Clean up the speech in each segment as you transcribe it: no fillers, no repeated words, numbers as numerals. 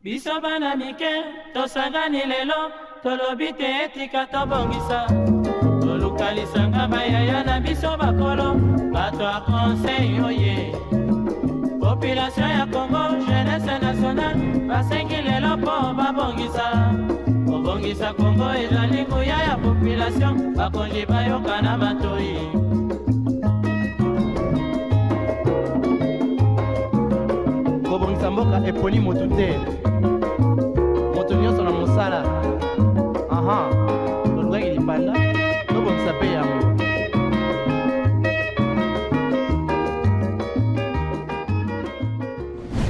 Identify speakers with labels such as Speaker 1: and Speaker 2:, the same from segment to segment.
Speaker 1: Biso bana mike, tosangani lelo, tolobi te etika tobongisa. Tolukalisanga bayaya na biso bakolo, bato a conseil oye. Population ya Congo, jeunesse nationale, basengi lelo po babongisa. Kobongisa Congo ezali nguya ya population, bakonzi bayoka na matoi. Kobongisa mboka eponi motu te. Moto nyonso na mosala. Aha, tolukaki lipanda, tobongisa pe yango.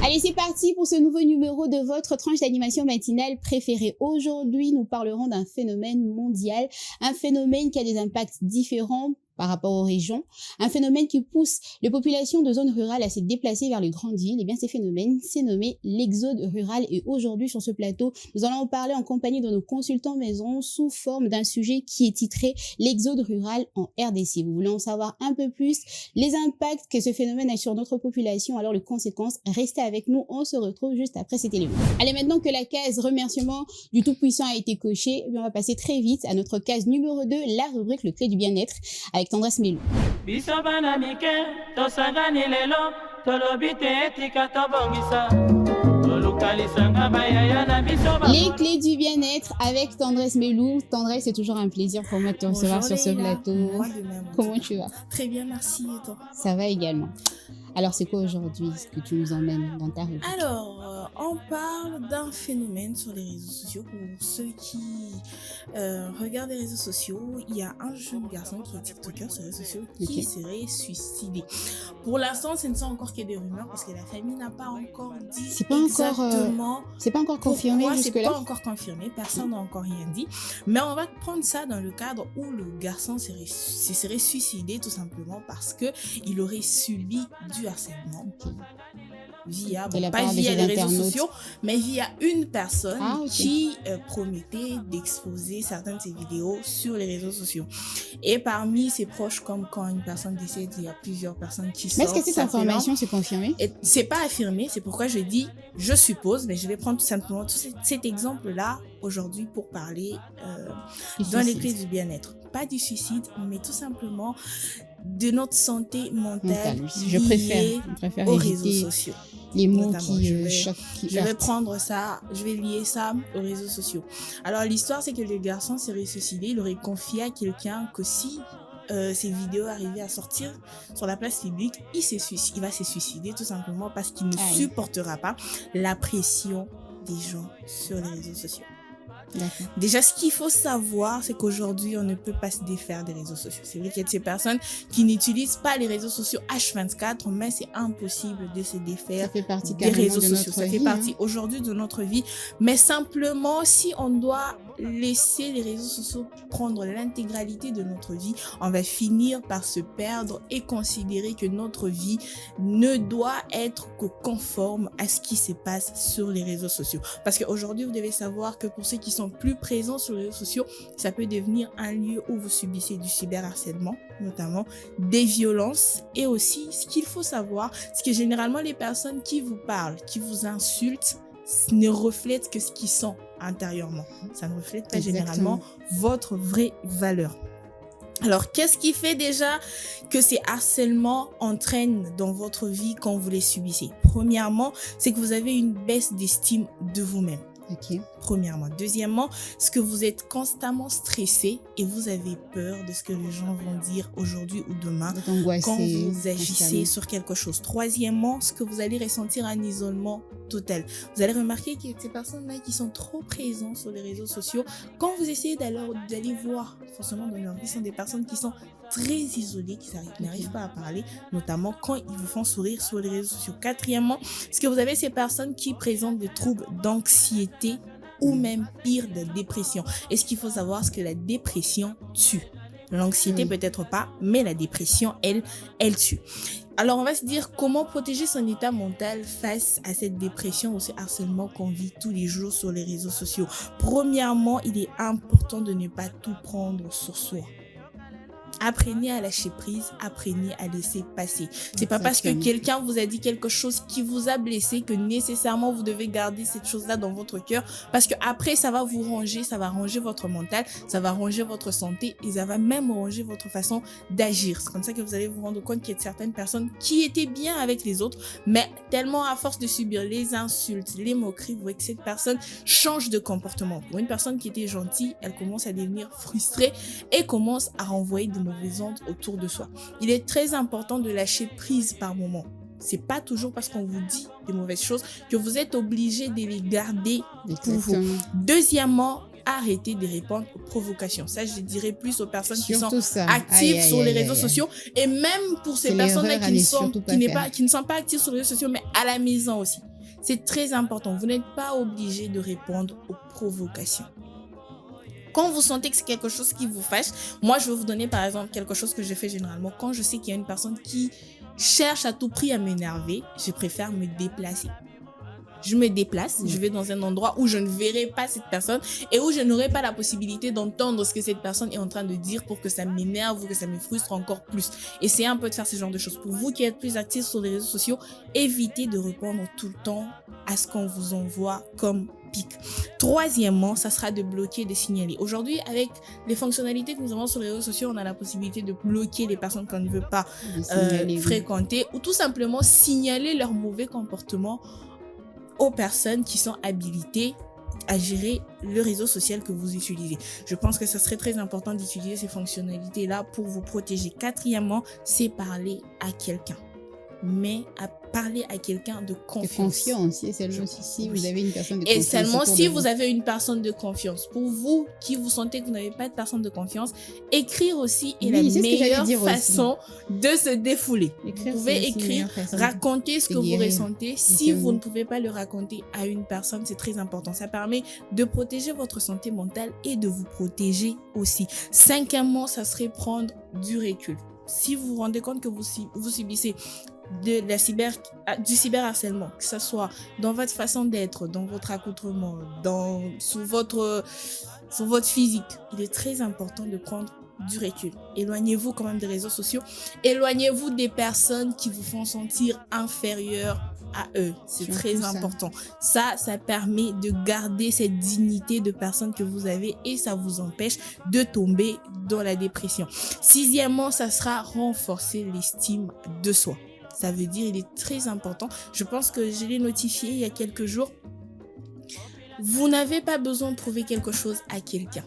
Speaker 2: Allez, c'est parti pour ce nouveau numéro de votre tranche d'animation matinale préférée. Aujourd'hui, nous parlerons d'un phénomène mondial, un phénomène qui a des impacts différents par rapport aux régions, un phénomène qui pousse les populations de zones rurales à se déplacer vers les grandes villes. Et bien, ces phénomènes, c'est nommé l'exode rural. Et aujourd'hui, sur ce plateau, nous allons en parler en compagnie de nos consultants maison sous forme d'un sujet qui est titré l'exode rural en RDC. Vous voulez en savoir un peu plus, les impacts que ce phénomène a sur notre population, alors les conséquences, restez avec nous. On se retrouve juste après cet élément. Allez, maintenant que la case remerciement du Tout-Puissant a été cochée, on va passer très vite à notre case numéro 2, la rubrique Le Clé du Bien-être, avec Tendresse Melou.
Speaker 1: Biso bana mike, tosangani lelo, tolobi te etika tobongisa. Tolukalisanga bayaya na biso bakolo.
Speaker 2: Les clés du bien-être avec Tendresse Melou. Tendresse, c'est toujours un plaisir pour moi de te recevoir sur ce plateau.
Speaker 3: Moi de même.
Speaker 2: Comment tu vas?
Speaker 3: Très bien, merci. Et toi?
Speaker 2: Ça va également. Alors, c'est quoi aujourd'hui ce que tu nous emmènes dans ta rubrique?
Speaker 3: Alors, on parle d'un phénomène sur les réseaux sociaux. Pour ceux qui regardent les réseaux sociaux, il y a un jeune garçon qui est TikToker sur les réseaux sociaux qui serait suicidé. Pour l'instant, ce ne sont encore que des rumeurs parce que la famille n'a pas encore dit
Speaker 2: c'est pas encore confirmé
Speaker 3: c'est
Speaker 2: jusque-là.
Speaker 3: pas encore confirmé, personne n'a encore rien dit. Mais on va prendre ça dans le cadre où le garçon se serait suicidé tout simplement parce que il aurait subi du harcèlement via, pas via les réseaux sociaux, mais via une personne qui promettait d'exposer certaines de ses vidéos sur les réseaux sociaux. Et parmi ses proches, comme quand une personne décède, il y a plusieurs personnes qui sortent.
Speaker 2: Mais est-ce que cette information c'est confirmé?
Speaker 3: C'est pas affirmé, c'est pourquoi je dis, je suppose, mais je vais prendre tout simplement cet exemple-là aujourd'hui pour parler dans les clés du bien-être. Pas du suicide, mais tout simplement de notre santé mentale
Speaker 2: je préfère
Speaker 3: aux réseaux sociaux.
Speaker 2: Les mots qui choquent.
Speaker 3: Je vais prendre ça, je vais lier ça aux réseaux sociaux. Alors l'histoire, c'est que le garçon s'est suicidé, il aurait confié à quelqu'un que si ces vidéos arrivaient à sortir sur la place publique, il va se suicider tout simplement parce qu'il ne supportera pas la pression des gens sur les réseaux sociaux.
Speaker 2: D'accord.
Speaker 3: Déjà, ce qu'il faut savoir, c'est qu'aujourd'hui, on ne peut pas se défaire des réseaux sociaux. C'est vrai qu'il y a de ces personnes qui n'utilisent pas les réseaux sociaux H24, mais c'est impossible de se défaire des réseaux sociaux. Ça fait partie aujourd'hui de notre vie. Mais simplement, si on doit laisser les réseaux sociaux prendre l'intégralité de notre vie, on va finir par se perdre et considérer que notre vie ne doit être que conforme à ce qui se passe sur les réseaux sociaux. Parce qu'aujourd'hui, vous devez savoir que pour ceux qui sont plus présents sur les réseaux sociaux, ça peut devenir un lieu où vous subissez du cyberharcèlement, notamment des violences, et aussi ce qu'il faut savoir, c'est que généralement les personnes qui vous parlent, qui vous insultent, ne reflètent que ce qu'ils sont intérieurement. Ça ne reflète pas généralement votre vraie valeur. Alors, qu'est-ce qui fait déjà que ces harcèlements entraînent dans votre vie quand vous les subissez? Premièrement, c'est que vous avez une baisse d'estime de vous-même. Premièrement. Deuxièmement, c'est que vous êtes constamment stressé et vous avez peur de ce que les gens vont dire aujourd'hui ou demain quand vous agissez sur quelque chose. Troisièmement, c'est que vous allez ressentir un isolement total. Vous allez remarquer que ces personnes-là qui sont trop présentes sur les réseaux sociaux, quand vous essayez d'aller voir forcément dans leur vie, sont des personnes qui sont très isolées, qui n'arrivent pas à parler, notamment quand ils vous font sourire sur les réseaux sociaux. Quatrièmement, c'est que vous avez ces personnes qui présentent des troubles d'anxiété ou même pire, de dépression. Et ce qu'il faut savoir, c'est que la dépression tue. L'anxiété peut-être pas, mais la dépression, elle tue. Alors, on va se dire comment protéger son état mental face à cette dépression ou ce harcèlement qu'on vit tous les jours sur les réseaux sociaux. Premièrement, il est important de ne pas tout prendre sur soi. Apprenez à lâcher prise, apprenez à laisser passer. C'est pas parce que quelqu'un vous a dit quelque chose qui vous a blessé que nécessairement vous devez garder cette chose-là dans votre cœur, parce que après ça va vous ranger, ça va ranger votre mental, ça va ranger votre santé et ça va même ranger votre façon d'agir. C'est comme ça que vous allez vous rendre compte qu'il y a certaines personnes qui étaient bien avec les autres, mais tellement à force de subir les insultes, les moqueries, vous voyez que cette personne change de comportement. Pour une personne qui était gentille, elle commence à devenir frustrée et commence à renvoyer de mauvaises ondes autour de soi. Il est très important de lâcher prise par moment. C'est pas toujours parce qu'on vous dit des mauvaises choses que vous êtes obligé de les garder pour vous. Deuxièmement, arrêtez de répondre aux provocations. Ça, je dirais plus aux personnes qui sont actives sur les réseaux sociaux, et même pour ces personnes-là qui ne sont pas actives sur les réseaux sociaux, mais à la maison aussi. C'est très important. Vous n'êtes pas obligé de répondre aux provocations. Quand vous sentez que c'est quelque chose qui vous fâche, moi, je vais vous donner par exemple quelque chose que je fais généralement. Quand je sais qu'il y a une personne qui cherche à tout prix à m'énerver, je préfère me déplacer. Je me déplace, je vais dans un endroit où je ne verrai pas cette personne et où je n'aurai pas la possibilité d'entendre ce que cette personne est en train de dire pour que ça m'énerve ou que ça me frustre encore plus. Essayez un peu de faire ce genre de choses. Pour vous qui êtes plus actifs sur les réseaux sociaux, évitez de répondre tout le temps à ce qu'on vous envoie comme pic. Troisièmement, ça sera de bloquer, de signaler. Aujourd'hui, avec les fonctionnalités que nous avons sur les réseaux sociaux, on a la possibilité de bloquer les personnes qu'on ne veut pas fréquenter ou tout simplement signaler leur mauvais comportement aux personnes qui sont habilitées à gérer le réseau social que vous utilisez. Je pense que ce serait très important d'utiliser ces fonctionnalités-là pour vous protéger. Quatrièmement, c'est parler à quelqu'un. Mais à parler à quelqu'un de confiance. De confiance,
Speaker 2: et seulement si vous avez une personne de confiance.
Speaker 3: Et seulement si vous avez une personne de confiance. Pour vous qui vous sentez que vous n'avez pas de personne de confiance, écrire aussi est la meilleure façon de se défouler. Vous pouvez écrire, raconter ce que vous ressentez. Si vous ne pouvez pas le raconter à une personne, c'est très important. Ça permet de protéger votre santé mentale et de vous protéger aussi. Cinquièmement, ça serait prendre du recul. Si vous vous rendez compte que vous subissez du cyberharcèlement, que ce soit dans votre façon d'être, dans votre accoutrement, sur votre physique, il est très important de prendre du recul. Éloignez-vous quand même des réseaux sociaux. Éloignez-vous des personnes qui vous font sentir inférieurs à eux. C'est très important. Ça permet de garder cette dignité de personne que vous avez et ça vous empêche de tomber dans la dépression. Sixièmement, ça sera renforcer l'estime de soi. Ça veut dire, il est très important. Je pense que je l'ai notifié il y a quelques jours. Vous n'avez pas besoin de prouver quelque chose à quelqu'un.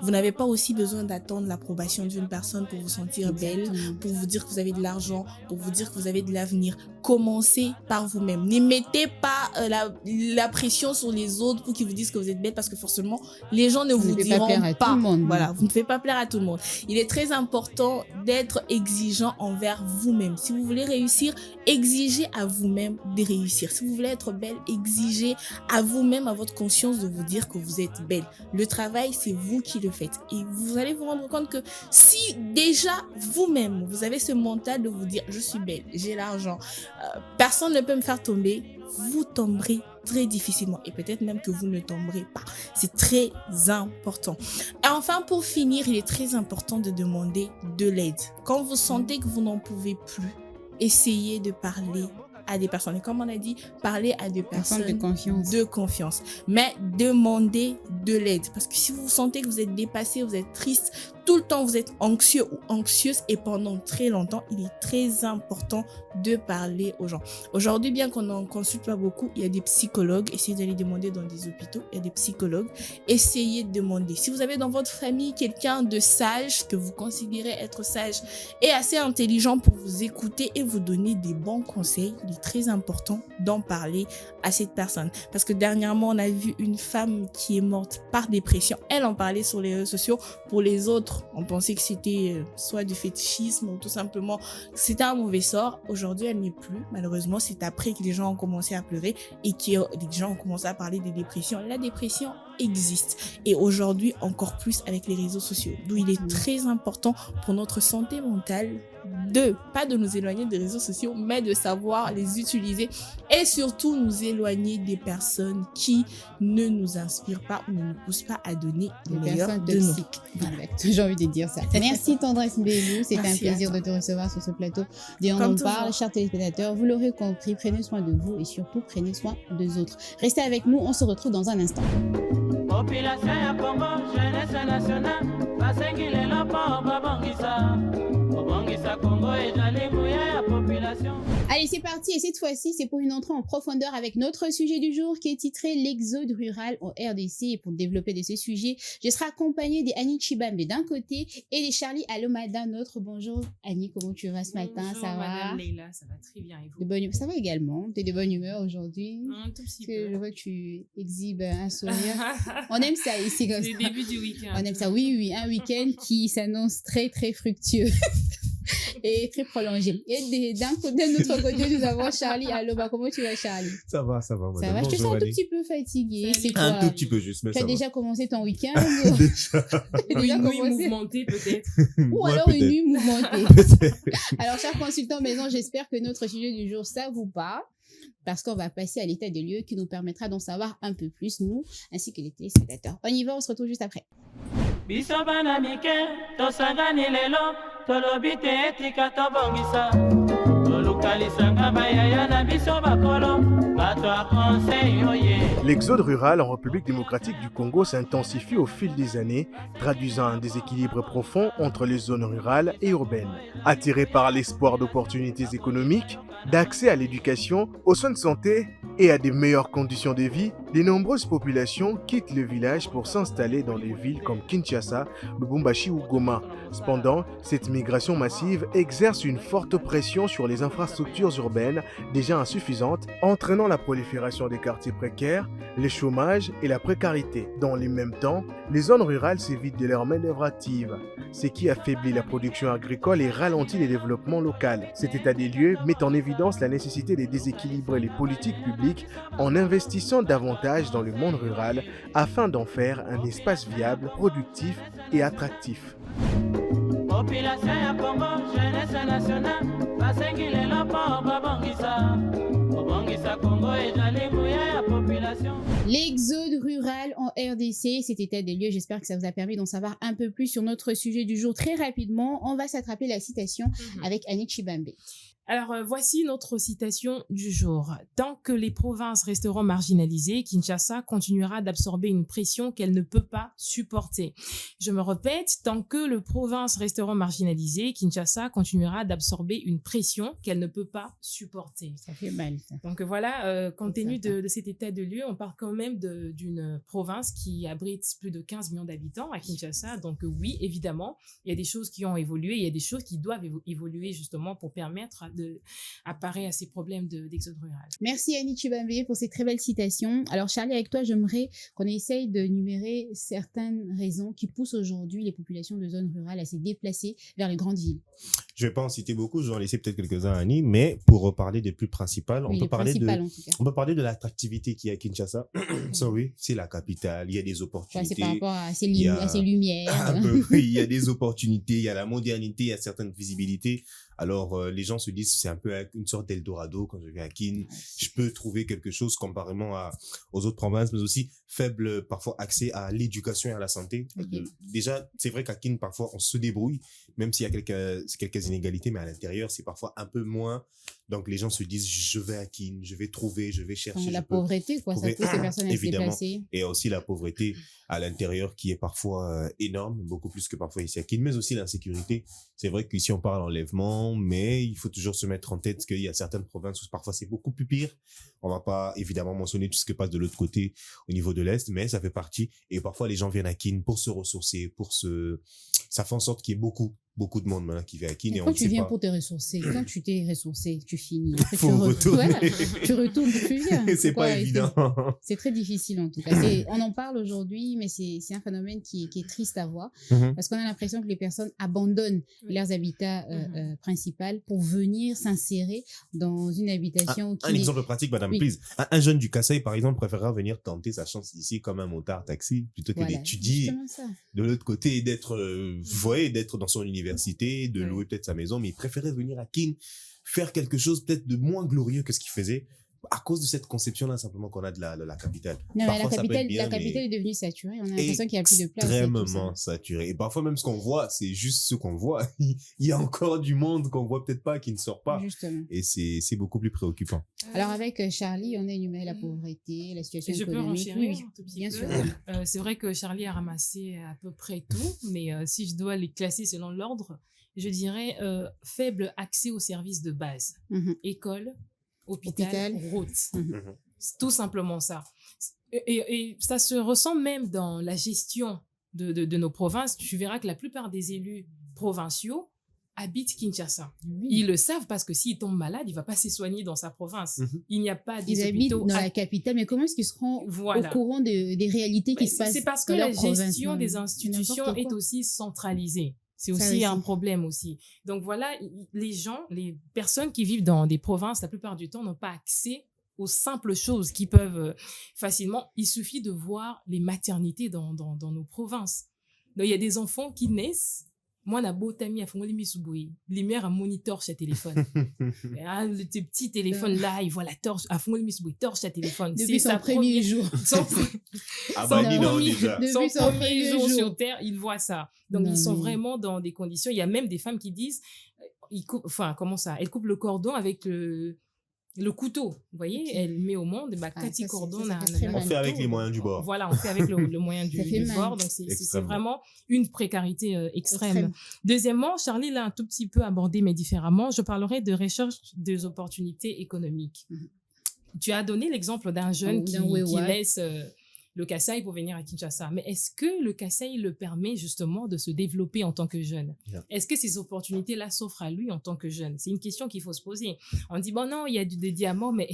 Speaker 3: Vous n'avez pas aussi besoin d'attendre l'approbation d'une personne pour vous sentir belle, pour vous dire que vous avez de l'argent, pour vous dire que vous avez de l'avenir. Commencez par vous-même. Ne mettez pas la pression sur les autres pour qu'ils vous disent que vous êtes belle, parce que forcément, les gens ne vous diront pas. Voilà, vous ne faites pas plaire à tout le monde. Il est très important d'être exigeant envers vous-même. Si vous voulez réussir, exigez à vous-même de réussir. Si vous voulez être belle, exigez à vous-même, à votre conscience, de vous dire que vous êtes belle. Le travail, c'est vous qui le faites. Et vous allez vous rendre compte que si déjà vous-même, vous avez ce mental de vous dire je suis belle, j'ai l'argent, personne ne peut me faire tomber, vous tomberez très difficilement et peut-être même que vous ne tomberez pas. C'est très important. Et enfin, pour finir, il est très important de demander de l'aide. Quand vous sentez que vous n'en pouvez plus, essayez de parler à des personnes. Et comme on a dit, parler à des personnes de confiance. Mais demandez de l'aide. Parce que si vous sentez que vous êtes dépassé, vous êtes triste, tout le temps vous êtes anxieux ou anxieuse et pendant très longtemps, il est très important de parler aux gens. Aujourd'hui, bien qu'on n'en consulte pas beaucoup, il y a des psychologues. Essayez d'aller demander dans des hôpitaux. Il y a des psychologues. Essayez de demander. Si vous avez dans votre famille quelqu'un de sage, que vous considérez être sage et assez intelligent pour vous écouter et vous donner des bons conseils, il est très important d'en parler à cette personne. Parce que dernièrement, on a vu une femme qui est morte par dépression. Elle en parlait sur les réseaux sociaux. Pour les autres, on pensait que c'était soit du fétichisme ou tout simplement que c'était un mauvais sort. Aujourd'hui, elle n'est plus. Malheureusement, c'est après que les gens ont commencé à pleurer et que les gens ont commencé à parler de dépression. La dépression existe. Et aujourd'hui, encore plus avec les réseaux sociaux. D'où il est très important pour notre santé mentale pas de nous éloigner des réseaux sociaux, mais de savoir les utiliser et surtout nous éloigner des personnes qui ne nous inspirent pas ou ne nous poussent pas à donner le meilleur de nous.
Speaker 2: Voilà, j'ai envie de dire ça. Merci Tendresse Mbélou, c'était un plaisir de te recevoir sur ce plateau de On en parle. Chers téléspectateurs, vous l'aurez compris, prenez soin de vous et surtout prenez soin des autres. Restez avec nous, on se retrouve dans un instant.
Speaker 1: Population ya Congo, jeunesse nationale, basengile lopo babongisa. Babongisa Congo et Jalimouya ya population.
Speaker 2: Allez, c'est parti et cette fois-ci, c'est pour une entrée en profondeur avec notre sujet du jour qui est titré l'exode rural en RDC. Et pour développer de ce sujet, je serai accompagnée d'Annie Chibambe d'un côté et de Charlie Aloma d'un autre. Bonjour Annie, comment tu vas ce matin?
Speaker 4: Bonjour,
Speaker 2: ça va?
Speaker 4: Madame Leila, ça va très bien et vous?
Speaker 2: De bonne humeur. Ça va également. Tu es de bonne humeur aujourd'hui?
Speaker 4: Un tout petit
Speaker 2: peu.
Speaker 4: peu.
Speaker 2: Je vois que tu exhibes un sourire. On aime ça ici comme ça.
Speaker 4: C'est le début du week-end.
Speaker 2: On aime ça, oui, un week-end qui s'annonce très très fructueux. Et très prolongé. Et d'un autre côté, nous avons Charlie Aloma. Comment tu vas, Charlie?
Speaker 5: Ça va.
Speaker 2: Ça va, je te sens un tout petit peu fatigué. C'est quoi?
Speaker 5: Un tout petit peu juste, mais
Speaker 2: tu as
Speaker 5: ça
Speaker 2: déjà
Speaker 5: va.
Speaker 2: commencé ton week-end?
Speaker 4: Une nuit mouvementée peut-être.
Speaker 2: Ou
Speaker 5: Ouais,
Speaker 2: alors
Speaker 5: peut-être.
Speaker 2: une nuit mouvementée. Alors, chers consultants maison, j'espère que notre sujet du jour, ça vous parle. Parce qu'on va passer à l'état des lieux qui nous permettra d'en savoir un peu plus, nous, ainsi que les téléspectateurs. On y va, on se retrouve juste après.
Speaker 1: Biso bana mike, tosangani lelo, tolobi te etika tobongisa. Tolukalisanga bayaya na biso bakolo, bato a conseil oye.
Speaker 6: L'exode rural en République démocratique du Congo s'intensifie au fil des années, traduisant un déséquilibre profond entre les zones rurales et urbaines. Attirés par l'espoir d'opportunités économiques, d'accès à l'éducation, aux soins de santé et à des meilleures conditions de vie, de nombreuses populations quittent le village pour s'installer dans des villes comme Kinshasa, Lubumbashi ou Goma. Cependant, cette migration massive exerce une forte pression sur les infrastructures urbaines déjà insuffisantes, entraînant la prolifération des quartiers précaires, le chômage et la précarité. Dans le même temps, les zones rurales s'évitent de leur main-d'œuvre active, ce qui affaiblit la production agricole et ralentit le développement local. Cet état des lieux met en évidence la nécessité de déséquilibrer les politiques publiques en investissant davantage dans le monde rural afin d'en faire un espace viable, productif et attractif.
Speaker 1: Population ya Congo, jeunesse nationale, basengile lopo babongisa. Babongisa Congo et Jalimouya ya population.
Speaker 2: L'exode rural en RDC, cet état des lieux, j'espère que ça vous a permis d'en savoir un peu plus sur notre sujet du jour. Très rapidement, on va s'attraper la citation avec Annie Chibambe.
Speaker 4: Alors, voici notre citation du jour. Tant que les provinces resteront marginalisées, Kinshasa continuera d'absorber une pression qu'elle ne peut pas supporter. Je me répète, tant que les provinces resteront marginalisées, Kinshasa continuera d'absorber une pression qu'elle ne peut pas supporter.
Speaker 2: Ça fait mal, ça.
Speaker 4: Donc voilà, compte tenu de cet état de lieu, on parle quand même d'une province qui abrite plus de 15 millions d'habitants à Kinshasa. Donc oui, évidemment, il y a des choses qui ont évolué, il y a des choses qui doivent évoluer justement pour permettre apparaît à ces problèmes d'exode rural.
Speaker 2: Merci Annie Chibambe pour ces très belles citations. Alors Charlie, avec toi, j'aimerais qu'on essaye de numérer certaines raisons qui poussent aujourd'hui les populations de zones rurales à se déplacer vers les grandes villes.
Speaker 5: Je ne vais pas en citer beaucoup, je vais en laisser peut-être quelques-uns à Annie, mais pour reparler des plus principales,
Speaker 2: Oui,
Speaker 5: on peut parler de l'attractivité qu'il y a à Kinshasa. Oui, c'est la capitale, il y a des opportunités.
Speaker 2: C'est par rapport à ses lumières.
Speaker 5: Il y a des opportunités, il y a la modernité, il y a certaines visibilités. Alors, les gens se disent, c'est un peu une sorte d'Eldorado quand je vais à Kin. Je peux trouver quelque chose comparément aux autres provinces, mais aussi faible parfois accès à l'éducation et à la santé. Okay. Déjà, c'est vrai qu'à Kin, parfois, on se débrouille, même s'il y a quelques inégalités, mais à l'intérieur, c'est parfois un peu moins. Donc, les gens se disent, je vais à Kin, je vais trouver, je vais chercher.
Speaker 2: La pauvreté, quoi, ça pousse ces personnes à se déplacer.
Speaker 5: Et aussi la pauvreté à l'intérieur qui est parfois énorme, beaucoup plus que parfois ici à Kin, mais aussi l'insécurité. C'est vrai qu'ici, on parle d'enlèvement, mais il faut toujours se mettre en tête qu'il y a certaines provinces où parfois c'est beaucoup plus pire. On va pas évidemment mentionner tout ce qui passe de l'autre côté au niveau de l'Est, mais ça fait partie. Et parfois, les gens viennent à Kin pour se ressourcer, ça fait en sorte qu'il y ait beaucoup de monde maintenant qui vient à Kin.
Speaker 2: Et quand tu viens pour te ressourcer, quand tu t'es ressourcé, tu finis.
Speaker 5: Après, tu
Speaker 2: retournes, tu viens.
Speaker 5: C'est pas évident.
Speaker 2: C'est très difficile en tout cas. On en parle aujourd'hui, mais c'est un phénomène qui est triste à voir parce qu'on a l'impression que les personnes abandonnent leurs habitats principaux pour venir s'insérer dans une habitation
Speaker 5: Un exemple pratique, madame, please. Un jeune du Kasaï, par exemple, préférera venir tenter sa chance ici comme un motard taxi plutôt que d'étudier de l'autre côté et d'être vous voyez, d'être dans son université, de louer peut-être sa maison, mais il préférait venir à Kin, faire quelque chose peut-être de moins glorieux que ce qu'il faisait, à cause de cette conception-là, simplement, qu'on a de la capitale.
Speaker 2: Non,
Speaker 5: Parfois,
Speaker 2: mais
Speaker 5: ça peut être bien,
Speaker 2: la capitale est devenue saturée. On a l'impression qu'il n'y a plus de place.
Speaker 5: Extrêmement saturé. Et parfois, même ce qu'on voit, c'est juste ce qu'on voit. Il y a encore du monde qu'on voit peut-être pas, qui ne sort pas.
Speaker 2: Justement.
Speaker 5: Et c'est beaucoup plus préoccupant.
Speaker 2: Alors, avec Charlie, on a énuméré la pauvreté, la situation économique.
Speaker 4: Je peux renchérir un tout petit
Speaker 2: bien
Speaker 4: peu.
Speaker 2: sûr.
Speaker 4: C'est vrai que Charlie a ramassé à peu près tout, mais si je dois les classer selon l'ordre, je dirais faible accès aux services de base. École, hôpital, route. C'est tout simplement ça. Et ça se ressent même dans la gestion de nos provinces. Tu verras que la plupart des élus provinciaux habitent Kinshasa. Ils le savent parce que s'il tombe malade, il ne va pas se soigner dans sa province. Il n'y a pas
Speaker 2: Ils habitent dans la capitale, mais comment est-ce qu'ils seront au courant des réalités qui se passent?
Speaker 4: C'est parce que la gestion des institutions est aussi centralisée. C'est aussi un problème aussi. Donc voilà, les personnes qui vivent dans des provinces, la plupart du temps, n'ont pas accès aux simples choses qui peuvent facilement. Il suffit de voir les maternités dans nos provinces. Donc il y a des enfants qui naissent. Moi, na botami a fongoli misubui. Les mères a monitor sur téléphone. Le petit téléphone là, il voit la torche. A fongoli misubui torche sur téléphone.
Speaker 2: Depuis son premier jour.
Speaker 4: Son premier jour sur Terre, il voit ça. Donc ils sont vraiment dans des conditions. Il y a même des femmes qui disent, comment ça? Elles coupent le cordon avec le couteau, vous voyez, elle met au monde, Kati cordon.
Speaker 5: On fait avec les moyens du bord.
Speaker 4: Voilà, on fait avec le moyen du bord. Donc, c'est vraiment une précarité extrême. Deuxièmement, Charlie l'a un tout petit peu abordé, mais différemment. Je parlerai de recherche des opportunités économiques. Tu as donné l'exemple d'un jeune qui laisse le Kasaï pour venir à Kinshasa. Mais est-ce que le Kasaï le permet justement de se développer en tant que jeune? Est-ce que ces opportunités-là s'offrent à lui en tant que jeune? C'est une question qu'il faut se poser. On dit, bon non, il y a des diamants, mais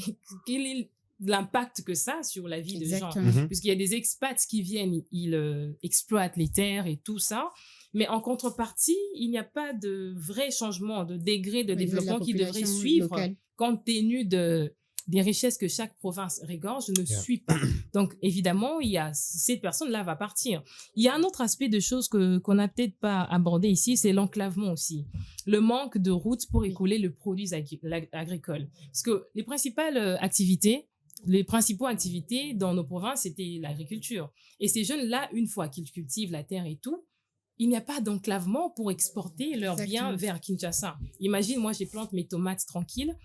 Speaker 4: quel est l'impact que ça a sur la vie des gens? Puisqu'il y a des expats qui viennent, ils exploitent les terres et tout ça. Mais en contrepartie, il n'y a pas de vrai changement, de degré de développement qui devrait suivre compte tenu des richesses que chaque province regorge ne suit pas. Donc, évidemment, cette personne-là va partir. Il y a un autre aspect de choses qu'on n'a peut-être pas abordé ici, c'est l'enclavement aussi. Le manque de routes pour écouler le produit agricole. Parce que les principaux activités dans nos provinces, c'était l'agriculture. Et ces jeunes-là, une fois qu'ils cultivent la terre et tout, il n'y a pas d'enclavement pour exporter leurs biens vers Kinshasa. Imagine, moi, je plante mes tomates tranquilles,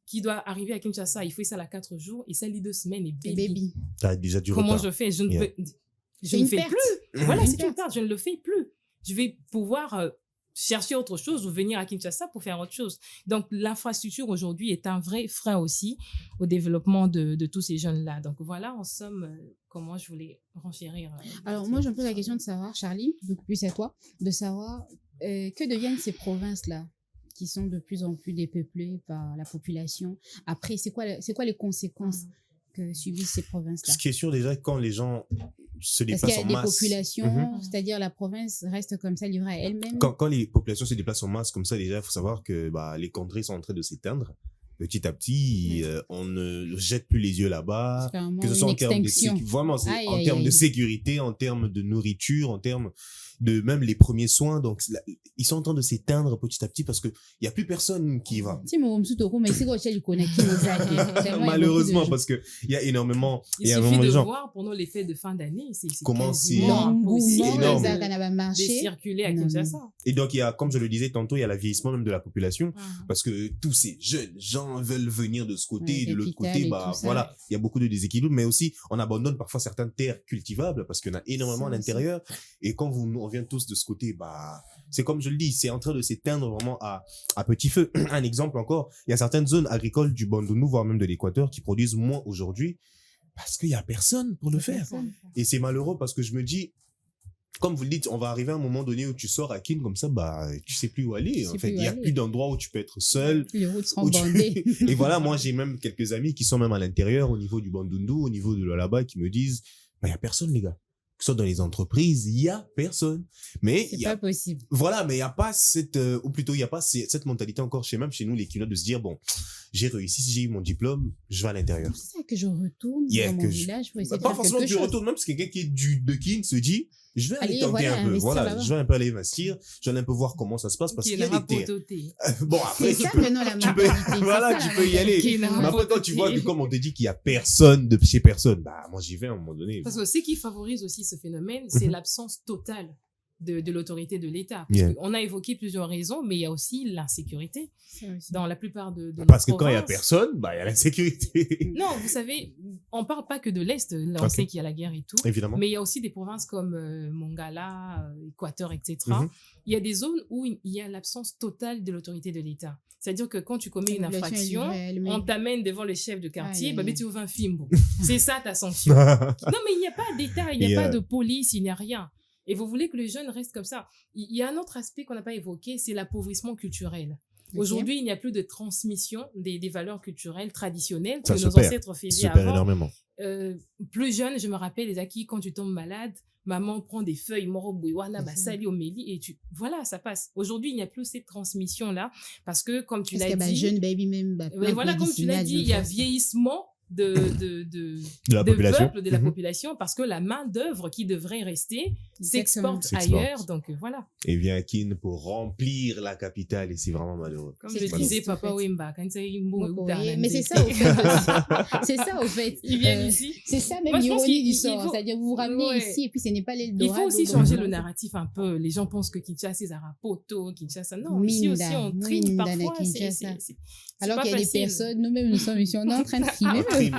Speaker 4: qui doit arriver à Kinshasa, il faut ça à 4 jours, et ça, les 2 semaines, et baby.
Speaker 5: T'as déjà du
Speaker 4: Comment
Speaker 5: retard.
Speaker 4: je fais? Je ne fais plus. Voilà, c'est une perte, je ne le fais plus. Je vais pouvoir chercher autre chose ou venir à Kinshasa pour faire autre chose. Donc, l'infrastructure aujourd'hui est un vrai frein aussi au développement de tous ces jeunes-là. Donc, voilà, en somme, comment je voulais renchérir.
Speaker 2: Alors, moi, je me pose la question de savoir, Charlie, beaucoup plus à toi, de savoir que deviennent ces provinces-là qui sont de plus en plus dépeuplées par la population. Après, c'est quoi les conséquences que subissent ces provinces-là?
Speaker 5: Ce qui est sûr déjà, quand les gens se déplacent en masse...
Speaker 2: Parce qu'il y a des populations, c'est-à-dire la province reste comme ça, livrée à elle-même.
Speaker 5: Quand les populations se déplacent en masse comme ça, déjà, il faut savoir que les contrées sont en train de s'éteindre. Petit à petit, on ne jette plus les yeux là-bas, que ce soit en termes de sécurité, en termes de nourriture, en termes de même les premiers soins. Donc, ils sont en train de s'éteindre petit à petit parce qu'il n'y a plus personne qui va. Malheureusement, parce qu'il y a énormément de gens.
Speaker 4: Il suffit de voir pendant les fêtes de fin d'année, c'est quasiment impossible de circuler à Kinshasa.
Speaker 5: Et donc, comme je le disais tantôt, il y a le vieillissement même de la population parce que tous ces jeunes gens veulent venir de ce côté et de l'autre côté. Voilà, il y a beaucoup de déséquilibres, mais aussi, on abandonne parfois certaines terres cultivables parce qu'il y en a énormément à l'intérieur. Et quand on vient tous de ce côté, c'est comme je le dis, c'est en train de s'éteindre vraiment à petit feu. Un exemple encore, il y a certaines zones agricoles du Bandundu, voire même de l'Équateur, qui produisent moins aujourd'hui parce qu'il n'y a personne pour le faire. Et c'est malheureux parce que je me dis, comme vous le dites, on va arriver à un moment donné où tu sors à Kin comme ça, tu sais plus où aller. En fait, il n'y a plus d'endroit où tu peux être seul.
Speaker 2: Les routes seront bandées.
Speaker 5: Et voilà, moi, j'ai même quelques amis qui sont même à l'intérieur, au niveau du Bandundu, au niveau de là-bas, qui me disent, il n'y a personne, les gars. Que ce soit dans les entreprises, il n'y a personne. Mais
Speaker 2: c'est pas possible.
Speaker 5: Voilà, mais il n'y a pas cette mentalité encore chez nous, les Kinois, de se dire, bon, j'ai réussi, si j'ai eu mon diplôme, je vais à l'intérieur.
Speaker 2: C'est ça que je retourne dans mon village pour essayer de
Speaker 5: pas
Speaker 2: faire
Speaker 5: forcément
Speaker 2: quelque
Speaker 5: que je
Speaker 2: chose.
Speaker 5: retourne, même parce que quelqu'un qui est de Kin se dit, je vais aller tanker un peu.
Speaker 2: investir
Speaker 5: Voilà,
Speaker 2: là-bas.
Speaker 5: je vais un peu aller investir, je vais aller un peu voir comment ça se passe parce qu'il y a des terres. Bon, après,
Speaker 2: C'est ça
Speaker 5: tu peux,
Speaker 2: maintenant la
Speaker 5: tu peux,
Speaker 2: mentalité.
Speaker 5: voilà,
Speaker 2: C'est ça,
Speaker 5: tu
Speaker 2: la
Speaker 5: peux y aller.
Speaker 2: mentalité.
Speaker 5: Mais après, quand tu vois que, comme on te dit qu'il y a personne de chez personne, bah, moi, j'y vais à un moment donné.
Speaker 4: Parce que ce qui favorise aussi ce phénomène, c'est l'absence totale de l'autorité de l'État. Parce qu'on a évoqué plusieurs raisons, mais il y a aussi l'insécurité. Dans la plupart de
Speaker 5: parce que
Speaker 4: nos
Speaker 5: quand il y a
Speaker 4: provinces.
Speaker 5: personne, bah, il y a l'insécurité.
Speaker 4: Non, vous savez, on parle pas que de l'Est. Là, on
Speaker 5: Ok.
Speaker 4: sait qu'il y a la guerre et tout.
Speaker 5: Évidemment.
Speaker 4: Mais il y a aussi des provinces comme Mongala, Équateur, etc.
Speaker 5: Mhm.
Speaker 4: Il y a des zones où il y a l'absence totale de l'autorité de l'État. C'est-à-dire que quand tu commets une
Speaker 2: La population,
Speaker 4: infraction,
Speaker 2: elle est livrée
Speaker 4: on
Speaker 2: elle-même.
Speaker 4: t'amène devant le chef de quartier,
Speaker 2: Aïe,
Speaker 4: bah,
Speaker 2: aïe,
Speaker 4: mais
Speaker 2: aïe.
Speaker 4: tu ouvres un film. C'est ça ta sanction. Non, mais il n'y a pas d'État, il n'y a pas de police, il n'y a rien. Et vous voulez que les jeunes restent comme ça. Il y a un autre aspect qu'on n'a pas évoqué, c'est l'appauvrissement culturel.
Speaker 2: Ok.
Speaker 4: Aujourd'hui, il n'y a plus de transmission des valeurs culturelles traditionnelles
Speaker 5: Ça
Speaker 4: que
Speaker 5: se
Speaker 4: nos
Speaker 5: perd.
Speaker 4: ancêtres
Speaker 5: Ça
Speaker 4: faisaient
Speaker 5: se perd
Speaker 4: avant.
Speaker 5: énormément.
Speaker 4: Plus jeune, je me rappelle, les acquis, quand tu tombes malade, maman prend des feuilles, morobouiwana,
Speaker 2: C'est ça.
Speaker 4: basali, oméli, et voilà, ça passe. Aujourd'hui, il n'y a plus cette transmission-là, parce que, comme tu
Speaker 2: Parce
Speaker 4: l'as
Speaker 2: que
Speaker 4: dit,
Speaker 2: jeune baby même.
Speaker 4: mais voilà, comme tu l'as dit, il y a vieillissement de
Speaker 5: la population.
Speaker 4: peuple, de la
Speaker 5: Mhm.
Speaker 4: population, parce que la main d'œuvre qui devrait rester s'exporte
Speaker 5: S'exporte.
Speaker 4: ailleurs, donc voilà.
Speaker 5: Et vient à Kin pour remplir la capitale et c'est vraiment malheureux.
Speaker 4: Comme
Speaker 2: C'est
Speaker 4: je
Speaker 2: triste,
Speaker 4: disais,
Speaker 2: en
Speaker 4: Papa
Speaker 2: fait.
Speaker 4: Wemba, quand c'est Imbo,
Speaker 2: Mais c'est ça au fait. C'est ça au fait.
Speaker 4: Ils viennent
Speaker 2: Euh,
Speaker 4: ici.
Speaker 2: C'est ça même
Speaker 4: Moi, je pense
Speaker 2: l'ironie du
Speaker 4: qu'il
Speaker 2: sort.
Speaker 4: faut-
Speaker 2: C'est-à-dire vous vous ramenez
Speaker 4: Ouais.
Speaker 2: ici et puis ce n'est pas
Speaker 4: Il
Speaker 2: l'Eldorado.
Speaker 4: faut aussi
Speaker 2: donc
Speaker 4: changer
Speaker 2: voilà.
Speaker 4: le narratif un peu. Les gens pensent que Kinshasa, c'est Zarapoto, Kinshasa. Non, ici aussi,
Speaker 2: Minda,
Speaker 4: on trime
Speaker 2: Minda na
Speaker 4: parfois.
Speaker 2: Kinshasa.
Speaker 4: C'est
Speaker 2: Alors
Speaker 4: pas
Speaker 2: qu'il y a des
Speaker 4: facile.
Speaker 2: personnes, nous-mêmes nous sommes ici, on est en train de trimer.
Speaker 5: On trime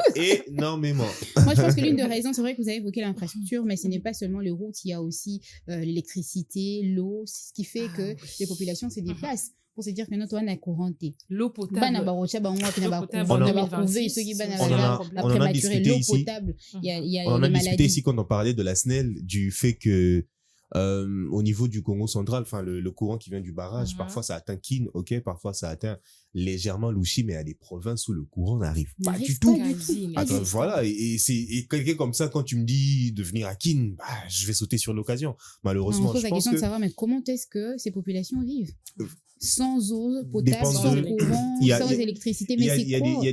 Speaker 5: énormément.
Speaker 2: Moi, je pense que l'une des raisons, c'est vrai que vous avez évoqué l'infrastructure, mais ce n'est pas seulement les routes, il y a aussi l'électricité, l'eau, c'est ce qui fait que les populations se déplacent. Pour se dire que notre on a couranté.
Speaker 4: L'eau potable.
Speaker 2: Bana barocha ba moi pina ba
Speaker 4: potable
Speaker 5: en
Speaker 2: on a
Speaker 4: 2026,
Speaker 2: ceux qui bana
Speaker 5: on en a-
Speaker 2: la
Speaker 5: on en a
Speaker 2: prématuré
Speaker 5: discuté
Speaker 2: l'eau
Speaker 5: ici.
Speaker 2: potable, il y a
Speaker 5: On en a
Speaker 2: des
Speaker 5: discuté
Speaker 2: maladies.
Speaker 5: ici quand on parlait de la SNEL, du fait que au niveau du Congo central, enfin le courant qui vient du barrage,
Speaker 4: Mhm.
Speaker 5: parfois ça atteint Kin, ok, parfois ça atteint légèrement Louchi, mais il y a des provinces où le courant n'arrive pas
Speaker 2: N'arrive
Speaker 5: du
Speaker 2: pas
Speaker 5: tout.
Speaker 2: du
Speaker 4: Quasi,
Speaker 2: Ah,
Speaker 5: Attends,
Speaker 2: c'est-
Speaker 5: voilà, et quelqu'un comme ça, quand tu me dis de venir à Kin, bah, je vais sauter sur l'occasion.
Speaker 2: On
Speaker 5: Malheureusement,
Speaker 2: se pose
Speaker 5: je
Speaker 2: la
Speaker 5: pense
Speaker 2: question de
Speaker 5: que
Speaker 2: savoir mais comment est-ce que ces populations vivent sans eau potable,
Speaker 5: Dépend
Speaker 2: sans
Speaker 5: de-
Speaker 2: courant,
Speaker 5: il y a-
Speaker 2: sans
Speaker 5: il y a-
Speaker 2: électricité,
Speaker 5: il y
Speaker 2: mais
Speaker 5: a,
Speaker 2: c'est
Speaker 5: il y a des,
Speaker 2: quoi?
Speaker 5: il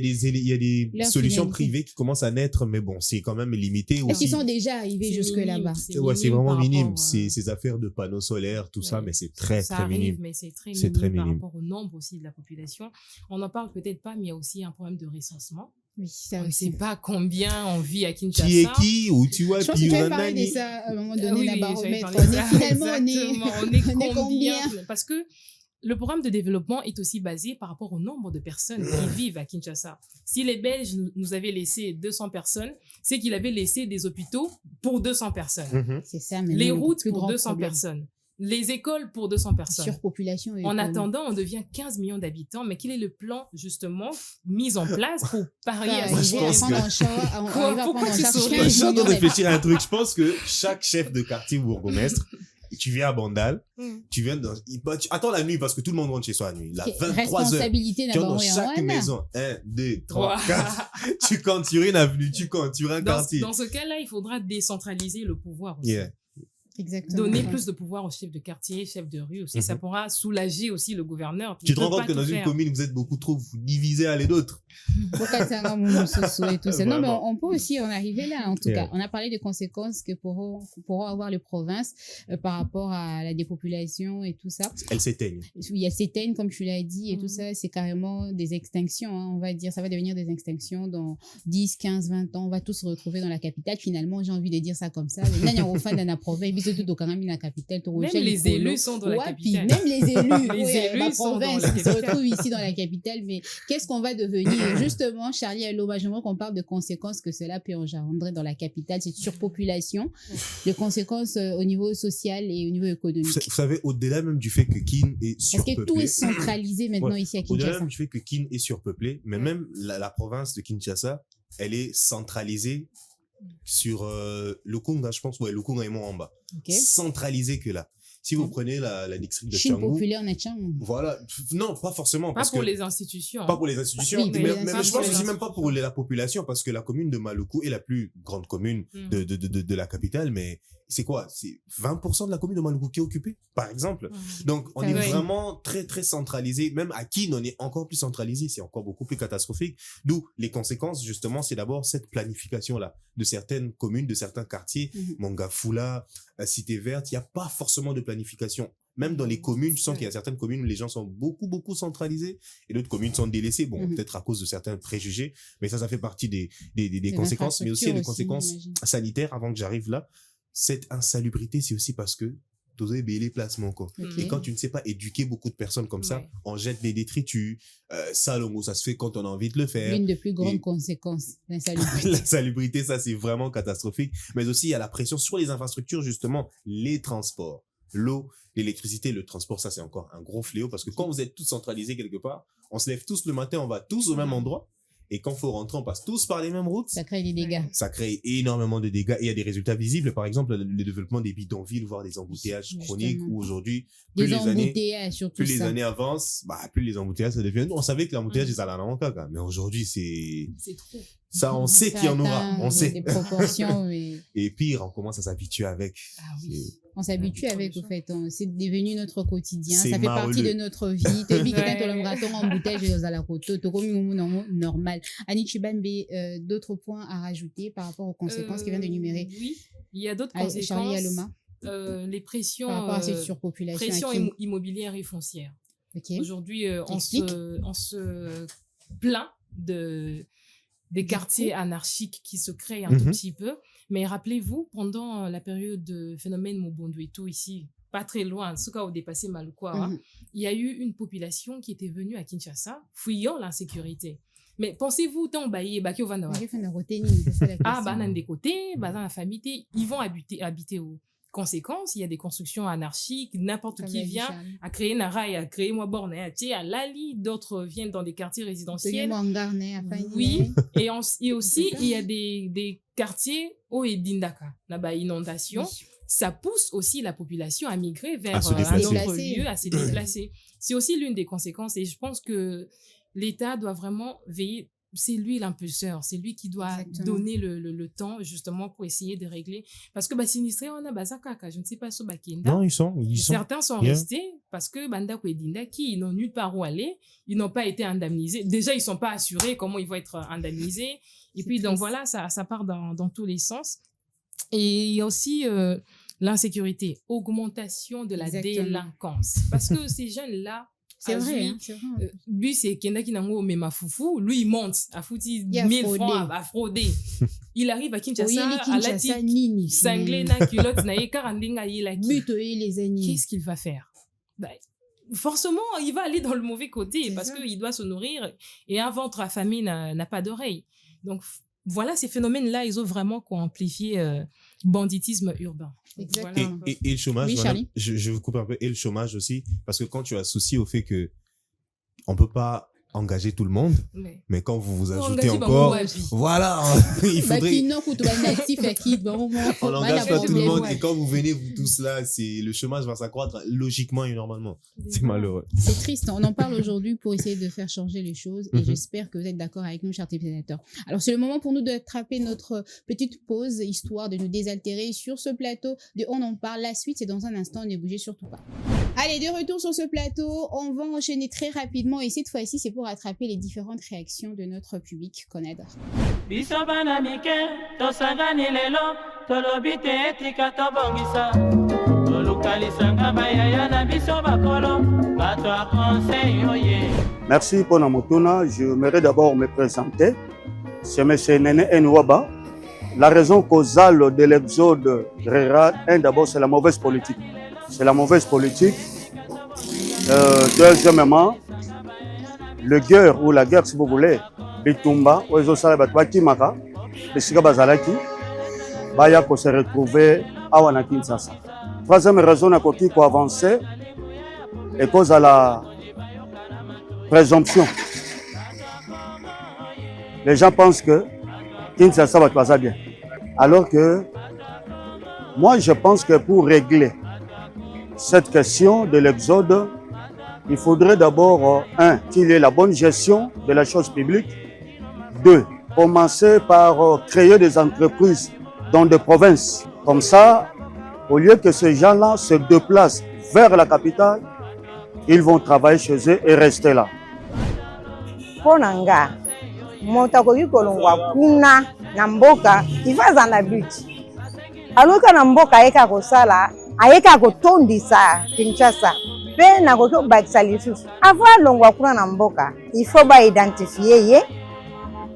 Speaker 5: y a des
Speaker 2: Leur
Speaker 5: solutions
Speaker 2: finalité.
Speaker 5: privées qui commencent à naître, mais bon, c'est quand même limité
Speaker 2: Est-ce qu'ils
Speaker 5: aussi.
Speaker 2: sont déjà arrivés
Speaker 4: C'est
Speaker 2: jusque
Speaker 4: minime,
Speaker 2: là-bas?
Speaker 5: Ouais, c'est
Speaker 4: minime
Speaker 5: vraiment
Speaker 4: par
Speaker 5: minime.
Speaker 4: rapport,
Speaker 5: C'est ces affaires de panneaux solaires, tout ça,
Speaker 4: ouais.
Speaker 5: mais c'est très,
Speaker 4: Ça
Speaker 5: très
Speaker 4: arrive,
Speaker 5: minime.
Speaker 4: mais c'est très
Speaker 5: C'est
Speaker 4: minime
Speaker 5: très
Speaker 4: par
Speaker 5: minime.
Speaker 4: rapport au nombre aussi de la population. On n'en parle peut-être pas, mais il y a aussi un problème de recensement.
Speaker 2: Oui, ça
Speaker 4: On ne
Speaker 2: aussi.
Speaker 4: sait pas combien on vit à Kinshasa.
Speaker 5: Qui est qui, ou tu vois,
Speaker 2: Je pense que
Speaker 5: puis
Speaker 2: tu
Speaker 5: on
Speaker 2: avais
Speaker 5: a
Speaker 2: parlé de
Speaker 5: nani.
Speaker 2: ça à un moment donné,
Speaker 4: Oui,
Speaker 2: la
Speaker 4: oui,
Speaker 2: baromètre.
Speaker 4: j'avais
Speaker 2: On
Speaker 4: parlé
Speaker 2: est
Speaker 4: de ça.
Speaker 2: finalement,
Speaker 4: Exactement.
Speaker 2: on est combien?
Speaker 4: Parce que le programme de développement est aussi basé par rapport au nombre de personnes qui vivent à Kinshasa. Si les Belges nous avaient laissé 200 personnes, c'est qu'ils avaient laissé des hôpitaux pour 200 personnes.
Speaker 5: Mhm.
Speaker 2: C'est ça, mais
Speaker 4: Les
Speaker 2: le
Speaker 4: routes
Speaker 2: plus
Speaker 4: pour
Speaker 2: grand
Speaker 4: 200
Speaker 2: problème.
Speaker 4: personnes. Les écoles pour 200 personnes.
Speaker 2: Surpopulation.
Speaker 4: En
Speaker 2: économique.
Speaker 4: attendant, on devient 15 millions d'habitants. Mais quel est le plan, justement, mis en place pour parier à
Speaker 2: Arriver
Speaker 4: ce
Speaker 5: je
Speaker 2: à
Speaker 5: pense
Speaker 2: prendre
Speaker 5: que-
Speaker 2: en charge, on
Speaker 4: Quoi?
Speaker 2: arrive à
Speaker 4: Pourquoi
Speaker 2: prendre en
Speaker 4: tu
Speaker 2: charge
Speaker 4: souris?
Speaker 2: 15
Speaker 5: Je suis en train de
Speaker 2: millions
Speaker 5: réfléchir à un truc. Je pense que chaque chef de quartier ou bourgmestre, tu viens à Bandal, tu viens dans, tu attends la nuit parce que tout le monde rentre chez soi la nuit. La
Speaker 2: d'habitants.
Speaker 5: 23 heures.
Speaker 2: Responsabilité
Speaker 5: Tu rentres dans
Speaker 2: d'abord et en
Speaker 5: chaque
Speaker 2: Rwanda.
Speaker 5: maison. 1, 2, 3,
Speaker 4: Wow.
Speaker 5: 4. Tu comptes sur une avenue, tu comptes sur un
Speaker 4: Dans,
Speaker 5: quartier.
Speaker 4: dans ce cas-là, il faudra décentraliser le pouvoir aussi.
Speaker 5: Yeah.
Speaker 2: Exactement.
Speaker 4: Donner plus de pouvoir aux chefs de quartier, chefs de rue aussi. Ça
Speaker 5: Mhm.
Speaker 4: pourra soulager aussi le gouverneur.
Speaker 5: Tu
Speaker 4: Il
Speaker 5: te
Speaker 4: peut
Speaker 5: rends compte
Speaker 4: pas
Speaker 5: que dans
Speaker 4: tout
Speaker 5: une
Speaker 4: faire.
Speaker 5: commune, vous êtes beaucoup trop divisés à les d'autres.
Speaker 2: Bokatanga, Momososo et tout ça. Non, mais
Speaker 5: Vraiment.
Speaker 2: on peut aussi en arriver là, en tout
Speaker 5: Yeah.
Speaker 2: cas. On a parlé des conséquences que pourront avoir les provinces par rapport à la dépopulation et tout ça.
Speaker 5: Elles s'éteignent.
Speaker 2: Il y a CETEN, comme tu l'as dit, et tout
Speaker 4: Mhm.
Speaker 2: ça, c'est carrément des extinctions, hein, on va dire. Ça va devenir des extinctions dans 10, 15, 20 ans. On va tous se retrouver dans la capitale. Finalement, j'ai envie de dire ça comme ça.
Speaker 4: Même les élus sont dans la capitale.
Speaker 2: Même les élus,
Speaker 4: Les
Speaker 2: ouais,
Speaker 4: élus
Speaker 2: la
Speaker 4: sont dans
Speaker 2: province,
Speaker 4: la
Speaker 2: ils se
Speaker 4: capitale.
Speaker 2: retrouvent ici dans la capitale. Mais qu'est-ce qu'on va devenir? Justement, Charlie Hello, j'aimerais qu'on parle de conséquences que cela peut engendrer dans la capitale, cette surpopulation, de conséquences au niveau social et au niveau économique.
Speaker 5: Vous savez, au-delà même du fait que Kin est
Speaker 2: Est-ce
Speaker 5: surpeuplé.
Speaker 2: que tout est centralisé maintenant
Speaker 5: Ouais.
Speaker 2: ici à
Speaker 5: Au-delà
Speaker 2: Kinshasa?
Speaker 5: même du fait que Kin est surpeuplé, mais même la province de Kinshasa, elle est centralisée sur Lukunga, je pense. Ouais, Lukunga et Moamba.
Speaker 2: Ok.
Speaker 5: Centralisée que là. Si vous
Speaker 2: Mhm.
Speaker 5: prenez la district de
Speaker 2: Chine
Speaker 5: Tchangou,
Speaker 2: populaire, on a Tchang.
Speaker 5: voilà. Non, pas forcément.
Speaker 4: Pas
Speaker 5: parce
Speaker 4: pour
Speaker 5: que,
Speaker 4: les institutions.
Speaker 5: pas pour les institutions,
Speaker 2: Oui, pour les
Speaker 5: mais je
Speaker 2: institutions.
Speaker 5: pense aussi même pas pour la population, parce que la commune de Maluku est la plus grande commune
Speaker 4: Mhm.
Speaker 5: de la capitale, mais c'est quoi? C'est 20% de la commune de Maluku qui est occupée, par exemple. Donc, on est vraiment très, très centralisé. Même à Kin, on est encore plus centralisé. C'est encore beaucoup plus catastrophique. D'où les conséquences, justement, c'est d'abord cette planification-là de certaines communes, de certains quartiers. Mangafula, Cité Verte, il n'y a pas forcément de planification. Même dans les communes, tu sens qu'il y a certaines communes où les gens sont beaucoup, beaucoup centralisés et d'autres communes sont délaissées. Bon, peut-être à cause de certains préjugés, mais ça fait partie des conséquences, mais aussi des conséquences sanitaires avant que j'arrive là. Cette insalubrité, c'est aussi parce que tu as les placements, quoi. Et quand tu ne sais pas éduquer beaucoup de personnes comme ça, on jette des détritus. Ça, ça se fait quand on a envie de le faire.
Speaker 2: L'une des plus grandes conséquences, l'insalubrité.
Speaker 5: L'insalubrité, ça, c'est vraiment catastrophique. Mais aussi, il y a la pression sur les infrastructures, justement, les transports. L'eau, l'électricité, le transport, ça c'est encore un gros fléau parce que quand vous êtes tous centralisés quelque part, on se lève tous le matin, on va tous au même endroit et quand il faut rentrer, on passe tous par les mêmes routes.
Speaker 2: Ça crée des dégâts. Ça
Speaker 5: crée énormément de dégâts et il y a des résultats visibles. Par exemple, le développement des bidonvilles, voire des embouteillages chroniques où aujourd'hui, plus les années avancent, plus les embouteillages ça devient. On savait que l'embouteillage c'est à la manque, mais aujourd'hui c'est
Speaker 4: trop.
Speaker 5: Ça, on sait qu'il y en aura. On sait.
Speaker 2: Des proportions, mais...
Speaker 5: Et pire, on commence à s'habituer avec.
Speaker 2: On s'habitue avec, au fait. C'est devenu notre quotidien. Ça fait partie de notre vie. Normal. Annie Chibambe, d'autres points à rajouter par rapport aux conséquences qu'il vient d'énumérer?
Speaker 4: Oui, il y a d'autres conséquences. Les pressions,
Speaker 2: par rapport à cette surpopulation.
Speaker 4: Pression immobilière et foncière. Aujourd'hui, on se plaint des quartiers anarchiques qui se créent un tout petit peu. Mais rappelez-vous, pendant la période de phénomène Mobondoeto ici, pas très loin, en tout cas au dépassé Malukwa, il y a eu une population qui était venue à Kinshasa, fuyant l'insécurité. Mais pensez-vous, tant baillé, bah, qui va dans des côtés, dans la famille, ils vont habiter où? Conséquence, il y a des constructions anarchiques, n'importe qui vient à créer Nara, à créer Mouaborne, à Lali, d'autres viennent dans des quartiers résidentiels. Oui, et aussi, il y a des quartiers au Edindaka, là-bas, inondation. Ça pousse aussi la population à migrer vers un autre lieu, à se déplacer. C'est aussi l'une des conséquences et je pense que l'État doit vraiment veiller. C'est lui l'impulseur, c'est lui qui doit donner le temps justement pour essayer de régler. Parce que sinistré, on a Bazakaka, je ne sais pas sur Bakinda.
Speaker 5: Non, ils sont.
Speaker 4: Certains sont restés parce que Banda Kwedinda, ils n'ont nulle part où aller, ils n'ont pas été indemnisés. Déjà, ils ne sont pas assurés comment ils vont être indemnisés. Et puis, donc voilà, ça part dans tous les sens. Et il y a aussi l'insécurité, augmentation de la délinquance. Parce que ces jeunes-là,
Speaker 2: c'est vrai.
Speaker 4: Lui, c'est Kendaki Nango Memafoufou. Lui, il monte à fouti 1000 francs à frauder. Il arrive à Kinshasa, à la tique, cinglé, na culotte, na karandinga, il a qu'est-ce qu'il va faire? Forcément, il va aller dans le mauvais côté parce qu'il doit se nourrir et un ventre affamé n'a pas d'oreille. Donc, voilà, ces phénomènes-là, ils ont vraiment amplifié banditisme urbain.
Speaker 2: Exactement.
Speaker 5: Et le chômage, je vous coupe un peu, et le chômage aussi, parce que quand tu associes au fait que on peut pas engager tout le monde, mais quand vous ajoutez encore, voilà, il faudrait... on n'engage pas tout le monde, et quand vous venez, vous tous là, le chômage va s'accroître logiquement et normalement. C'est malheureux.
Speaker 2: C'est triste, on en parle aujourd'hui pour essayer de faire changer les choses, et j'espère que vous êtes d'accord avec nous, chers téléspectateurs. Alors, c'est le moment pour nous d'attraper notre petite pause, histoire de nous désaltérer sur ce plateau de On en parle. La suite, c'est dans un instant, ne bougez surtout pas. Allez, de retour sur ce plateau, on va enchaîner très rapidement, et cette fois-ci, c'est pour attraper les différentes réactions de notre public qu'on adore.
Speaker 7: Merci pour la motuna. Je voudrais d'abord me présenter. C'est M. Nene Nwaba. La raison causale de l'exode rural, d'abord, c'est la mauvaise politique. C'est la mauvaise politique. Deuxièmement, le guerre ou la guerre, si vous voulez, Bitumba, Oezo Salabatwaki Maka, le Siga Bazalaki, Baya pour se retrouver à Wanakinsasa. Troisième raison, à côté pour avancer, et cause à la présomption. Les gens pensent que Kinshasa va passer bien. Alors que moi, je pense que pour régler cette question de l'exode, il faudrait d'abord, qu'il y ait la bonne gestion de la chose publique. 2, commencer par créer des entreprises dans des provinces. Comme ça, Au lieu que ces gens-là se déplacent vers la capitale, ils vont travailler chez eux et rester là.
Speaker 8: Ponanga, motakoki kolongwa kuna na mboka, ifaza na but. Aluka na mboka ayeka kosala, ayeka kotondisa Kinshasa. Pe na koki bakisa lisusu. Avant longwa kuna na mboka, il faut ba identifier ye.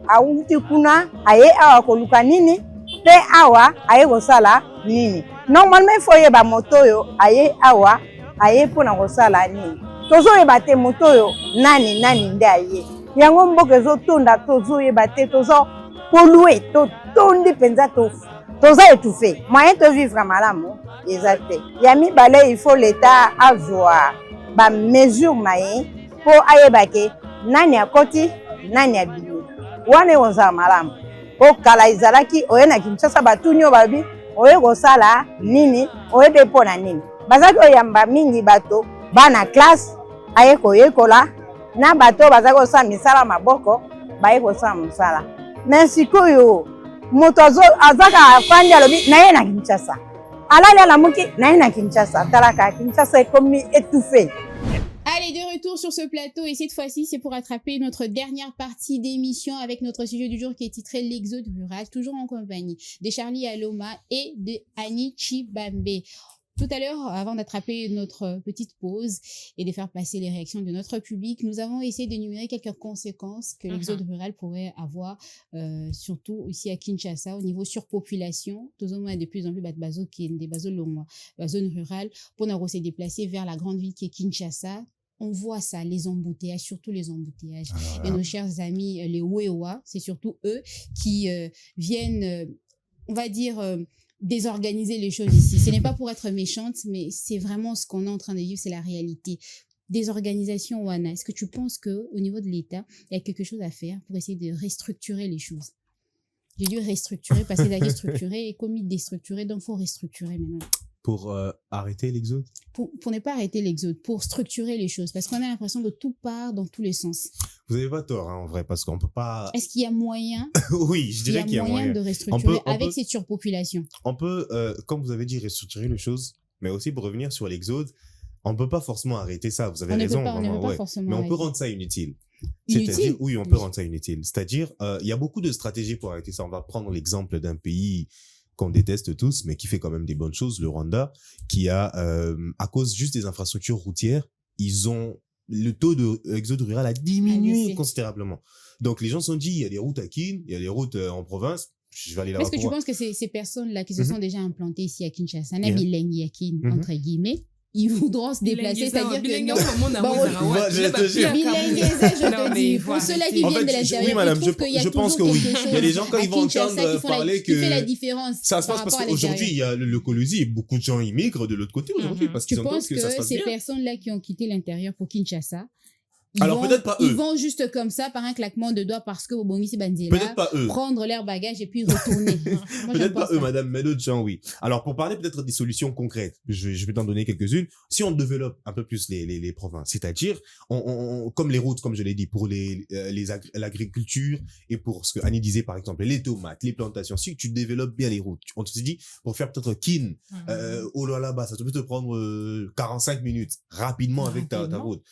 Speaker 8: Auti kuna aye awa koluka nini, pe awa aye kosala nini. Normalement il faut ye ba moto yo aye awa aye pona kosala nini. Tozo ye bate moto yo nani nde aye. Yango mboka ezotonda tozo ye bate tozo polluer to tondi penza toza étouffé. Moyen de vivre malamu ezate. Ya mibale il faut l'état avoir ba mesure naye po ayebake nani akoti nani abili. Wane oza malamu. O kala izalaki oye na Kinshasa batunyo babi oye kosala nini oye be pona nini. Bazaki oyamba mingi bato bana classe aye koyekola na bato bazaki kosala misala maboko baye kosala mosala. Mais sikoyo moto azaka afandi alobi naye na Kinshasa. Alali alamuki naye na Kinshasa. Talaka Kinshasa ekomi étouffé.
Speaker 2: Allez, de retour sur ce plateau et cette fois-ci, c'est pour attraper notre dernière partie d'émission avec notre sujet du jour qui est titré l'exode rural, toujours en compagnie de Charlie Aloma et de Annie Chibambe. Tout à l'heure, avant d'attraper notre petite pause et de faire passer les réactions de notre public, nous avons essayé d'énumérer quelques conséquences que l'exode rural pourrait avoir, surtout ici à Kinshasa, au niveau surpopulation. Tout le monde a de plus en plus des zones rurales pour nous se déplacer vers la grande ville qui est Kinshasa. On voit ça, les embouteillages, surtout les embouteillages. Ah, et nos chers amis, les Wewa, c'est surtout eux qui viennent, on va dire, désorganiser les choses ici. Ce n'est pas pour être méchante, mais c'est vraiment ce qu'on est en train de vivre, c'est la réalité. Désorganisation, Wana, est-ce que tu penses qu'au niveau de l'État, il y a quelque chose à faire pour essayer de restructurer les choses? J'ai dû restructurer parce qu'il a restructuré et commis déstructuré, donc il faut restructurer maintenant.
Speaker 5: Pour arrêter l'exode?
Speaker 2: Pour ne pas arrêter l'exode, pour structurer les choses. Parce qu'on a l'impression que tout part dans tous les sens.
Speaker 5: Vous n'avez pas tort, hein, en vrai, parce qu'on peut pas...
Speaker 2: Est-ce qu'il y a moyen?
Speaker 5: Oui, je dirais qu'il y a moyen
Speaker 2: de restructurer avec cette surpopulation.
Speaker 5: On peut, comme vous avez dit, restructurer les choses, mais aussi pour revenir sur l'exode, on ne peut pas forcément arrêter ça. Vous avez raison.
Speaker 2: On ne peut pas forcément
Speaker 5: mais on peut rendre ça inutile. C'est-à-dire, oui, on peut rendre ça inutile. C'est-à-dire, il y a beaucoup de stratégies pour arrêter ça. On va prendre l'exemple d'un pays qu'on déteste tous, mais qui fait quand même des bonnes choses, le Rwanda, qui a, à cause juste des infrastructures routières, le taux d'exode rural a diminué considérablement. Donc, les gens se sont dit, il y a des routes à Kin, il y a des routes en province, je vais aller là-bas.
Speaker 2: Est-ce que tu penses que ces personnes-là qui se sont déjà implantées ici à Kinshasa, Nabilengi à Kin, entre guillemets, ils voudront se déplacer, c'est-à-dire que non.
Speaker 5: Je te jure.
Speaker 2: Pour ceux-là qui viennent de l'extérieur, oui, madame, je pense que oui.
Speaker 5: Il y a des gens, quand ils vont entendre parler que...
Speaker 2: Qui fait la différence.
Speaker 5: Ça se passe parce qu'aujourd'hui, il y a le Colosie et beaucoup de gens immigrent de l'autre côté aujourd'hui parce qu'ils entendent que ça se passe bien.
Speaker 2: Tu penses que ces personnes-là qui ont quitté l'intérieur pour Kinshasa,
Speaker 5: peut-être pas eux.
Speaker 2: Ils vont juste comme ça, par un claquement de doigts, parce que Bongisi Banzela,
Speaker 5: peut-être pas eux.
Speaker 2: Prendre leur bagage et puis retourner.
Speaker 5: Peut-être pas eux, madame, mais d'autres gens, oui. Alors, pour parler peut-être des solutions concrètes, je vais t'en donner quelques-unes. Si on développe un peu plus les provinces, c'est-à-dire, comme les routes, comme je l'ai dit, pour l'agriculture et pour ce que Annie disait, par exemple, les tomates, les plantations, si tu développes bien les routes, on te dit, pour faire peut-être Kin, là-bas, ça peut te prendre 45 minutes rapidement avec ta route.